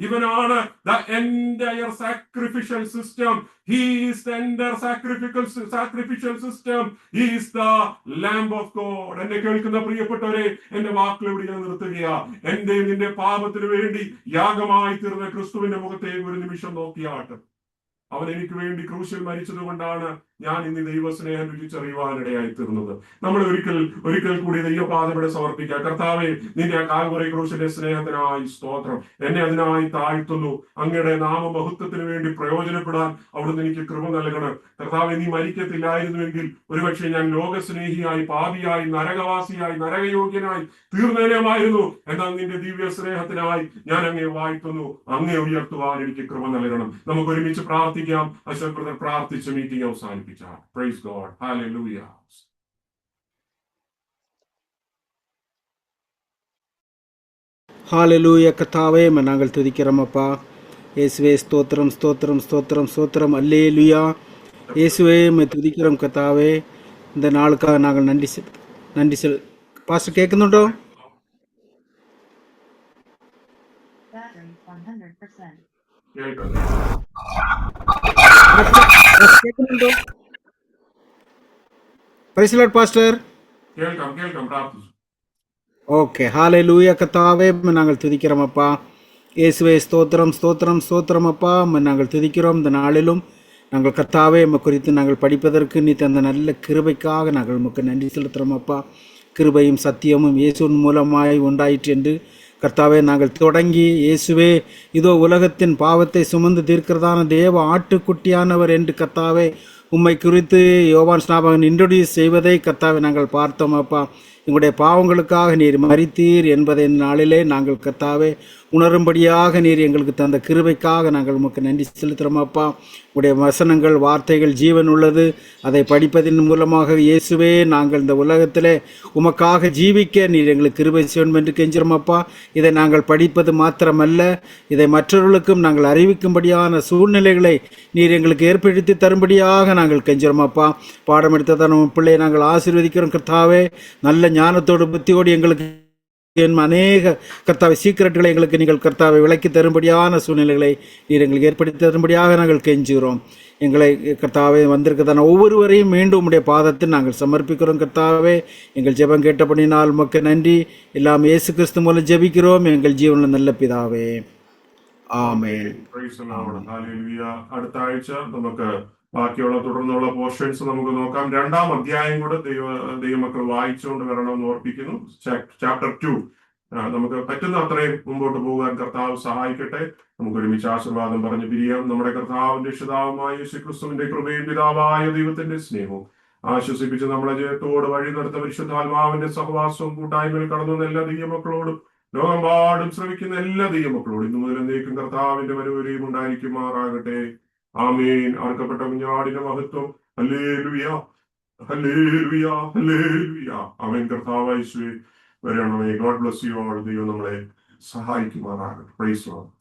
ഇവനാണ് the entire sacrificial system. He is the entire sacrificial system. He is the Lamb of God. എന്നെ കേൾക്കുന്ന പ്രിയപ്പെട്ടവരെ, എന്റെ വാക്കുകൾ ഞാൻ നിർത്തുകയാ. എന്റെ നിന്റെ പാപത്തിന് വേണ്ടി യാഗമായി തീർന്ന ക്രിസ്തുവിന്റെ മുഖത്തേക്ക് ഒരു നിമിഷം നോക്കിയാട്ട്. അവൻ എനിക്ക് വേണ്ടി ക്രൂശിൽ മരിച്ചത് കൊണ്ടാണ് ഞാൻ ഇന്ന് ദൈവസ്നേഹം രുചിച്ചറിയുവാനിടയായി തീർന്നത്. നമ്മൾ ഒരിക്കൽ കൂടി ദൈവപാദവിടെ സമർപ്പിക്കാം. കർത്താവെ, നിന്റെ ആ കാൽവറി ക്രൂശിന്റെ സ്നേഹത്തിനായി സ്തോത്രം. എന്നെ അതിനായി താഴ്ത്തുന്നു. അങ്ങയുടെ നാമമഹത്വത്തിന് വേണ്ടി പ്രയോജനപ്പെടാൻ അവിടുന്ന് എനിക്ക് കൃപ നൽകണം. കർത്താവെ, നീ മരിക്കത്തില്ലായിരുന്നുവെങ്കിൽ ഒരുപക്ഷെ ഞാൻ ലോകസ്നേഹിയായി, പാപിയായി, നരകവാസിയായി, നരകയോഗ്യനായി തീർന്നേനമായിരുന്നു. എന്നാൽ നിന്റെ ദിവ്യ സ്നേഹത്തിനായി ഞാൻ അങ്ങേ വാഴ്ത്തുന്നു. അങ്ങേ ഉയർത്തുവാൻ എനിക്ക് കൃപ നൽകണം. നമുക്ക് ഒരുമിച്ച് പ്രാർത്ഥിക്കാം. അശോക് ബ്രദർ പ്രാർത്ഥിച്ച് മീറ്റിംഗ് അവസാനിപ്പിച്ചാൽ. Praise God. ഹല്ലേലൂയ. ஹalleluya. கர்த்தாவே, நாங்கள் துதிக்கிறோம் அப்பா. இயேசுவே, ஸ்தோத்திரம் ஸ்தோத்திரம் ஸ்தோத்திரம் ஸ்தோத்திரம். அல்லேலூயா. இயேசுவே, துதிக்கிறோம் கர்த்தாவே. இந்த நாளுக்காக நாங்கள் நன்றி பாஸ்டர் கேட்குന്നുണ്ടോ? കേൾക്കുന്നുണ്ടോ? Price the Lord pastor. കേൾക്കാം പ്രാർത്ഥിച്ചു. ഓക്കെ. ஹalleluya. கர்த்தாவே, நாங்கள் துதிக்கிறோம் அப்பா. இயேசுவே, ஸ்தோத்திரம் ஸ்தோத்திரம் ஸ்தோத்திரம் அப்பா. நாங்கள் துதிக்கிறோம். இந்த நாளிலும் நாங்கள் கர்த்தாவே குறித்து நாங்கள் படிப்பதற்கு நீ தந்த நல்ல கிருபைக்காக நாங்கள் உமக்கு நன்றி செலுத்துகிறோம் அப்பா. கிருபையும் சத்தியமும் இயேசுவின் மூலமாய் உண்டாயிற்று என்று கர்த்தாவே நாங்கள் தொடங்கி, இயேசுவே இதோ உலகத்தின் பாவத்தை சுமந்து தீர்க்கிறதான தேவ ஆட்டுக்குட்டியானவர் என்று கர்த்தாவே உம்மை குறித்து யோவான் ஸ்நாபகன் இன்ட்ரோடியூஸ் செய்வதை கர்த்தாவே நாங்கள் பார்த்தோம் அப்பா. எங்களுடைய பாவங்களுக்காக நீர் மரித்தீர் என்பதை நாளிலே நாங்கள் கர்த்தாவே உணரும்படியாக நீர் எங்களுக்கு தந்த கிருபைக்காக நாங்கள் உமக்கு நன்றி செலுத்துகிறோம் அப்பா. உடைய வசனங்கள், வார்த்தைகள் ஜீவன் உள்ளது. அதை படிப்பதன் மூலமாக இயேசுவே நாங்கள் இந்த உலகத்திலே உமக்காக ஜீவிக்க நீர் எங்களுக்கு கிருபை செய்யணும் என்று கெஞ்சுகிறோம் அப்பா. இதை நாங்கள் படிப்பது மாத்திரமல்ல, இதை மற்றவர்களுக்கும் நாங்கள் அறிவிக்கும்படியான சூழ்நிலைகளை நீர் எங்களுக்கு ஏற்படுத்தி தரும்படியாக நாங்கள் கெஞ்சுகிறோம் அப்பா. பாடம் எடுத்ததான பிள்ளையை நாங்கள் ஆசீர்வதிக்கிறோம் கர்த்தாவே. நல்ல ஞானத்தோடு புத்தியோடு எங்களுக்கு அநேக கர்த்தாவை சீக்கிரட்டுகளை எங்களுக்கு நீங்கள் கர்த்தாவை விளக்கி தரும்படியான சூழ்நிலைகளை நீர் எங்களுக்கு ஏற்படுத்தி தரும்படியாக நாங்கள் கெஞ்சுகிறோம். எங்களை கர்த்தாவே வந்திருக்கதான ஒவ்வொருவரையும் மீண்டும் உடைய பாதத்தில் நாங்கள் சமர்ப்பிக்கிறோம் கர்த்தாவே. எங்கள் ஜெபம் கேட்டபடினால் உமக்கு நன்றி. எல்லாம் இயேசு கிறிஸ்து மூலம் ஜெபிக்கிறோம் எங்கள் ஜீவனில் நல்ல பிதாவே. ആമേൻ. അടുത്ത ആഴ്ച നമുക്ക് ബാക്കിയുള്ള തുടർന്നുള്ള പോർഷൻസ് നമുക്ക് നോക്കാം. 2-ാം അധ്യായം കൂടെ ദൈവമക്കൾ വായിച്ചുകൊണ്ട് വരണമെന്ന് ഓർപ്പിക്കുന്നു. ചാപ്റ്റർ 2 നമുക്ക് പറ്റുന്ന അത്രയും മുമ്പോട്ട് പോകാൻ കർത്താവ് സഹായിക്കട്ടെ. നമുക്ക് ഒരുമിച്ച് ആശീർവാദം പറഞ്ഞ് പിരിയാം. നമ്മുടെ കർത്താവിന്റെ രക്ഷിതാവുമായ യേശുക്രിസ്തുവിന്റെ കൃപയും പിതാവായ ദൈവത്തിന്റെ സ്നേഹവും ആശ്വസിപ്പിച്ച് നമ്മളെ ജയത്തോട് വഴി നടത്ത പരിശുദ്ധാത്മാവിന്റെ സഹവാസവും കൂട്ടായ്മയിൽ കടന്നു എല്ലാ ദൈവമക്കളോടും ലോകമ്പാടും ശ്രമിക്കുന്ന എല്ലാ ദൈവമക്കളോടും ഇന്നു മുതൽ എന്നേക്കും കർത്താവിന്റെ വരവരെയും ഉണ്ടായിരിക്കുമാറാകട്ടെ. ആമേൻ. ആർക്കപ്പെട്ട കുഞ്ഞാടിന്റെ മഹത്വം. Hallelujah, hallelujah, hallelujah. ആമേൻ. കർത്താവ് യേശുവേ വരണമേ. God bless you all. ദൈവം നമ്മളെ സഹായിക്കുമാറാകട്ടെ. Price the Lord.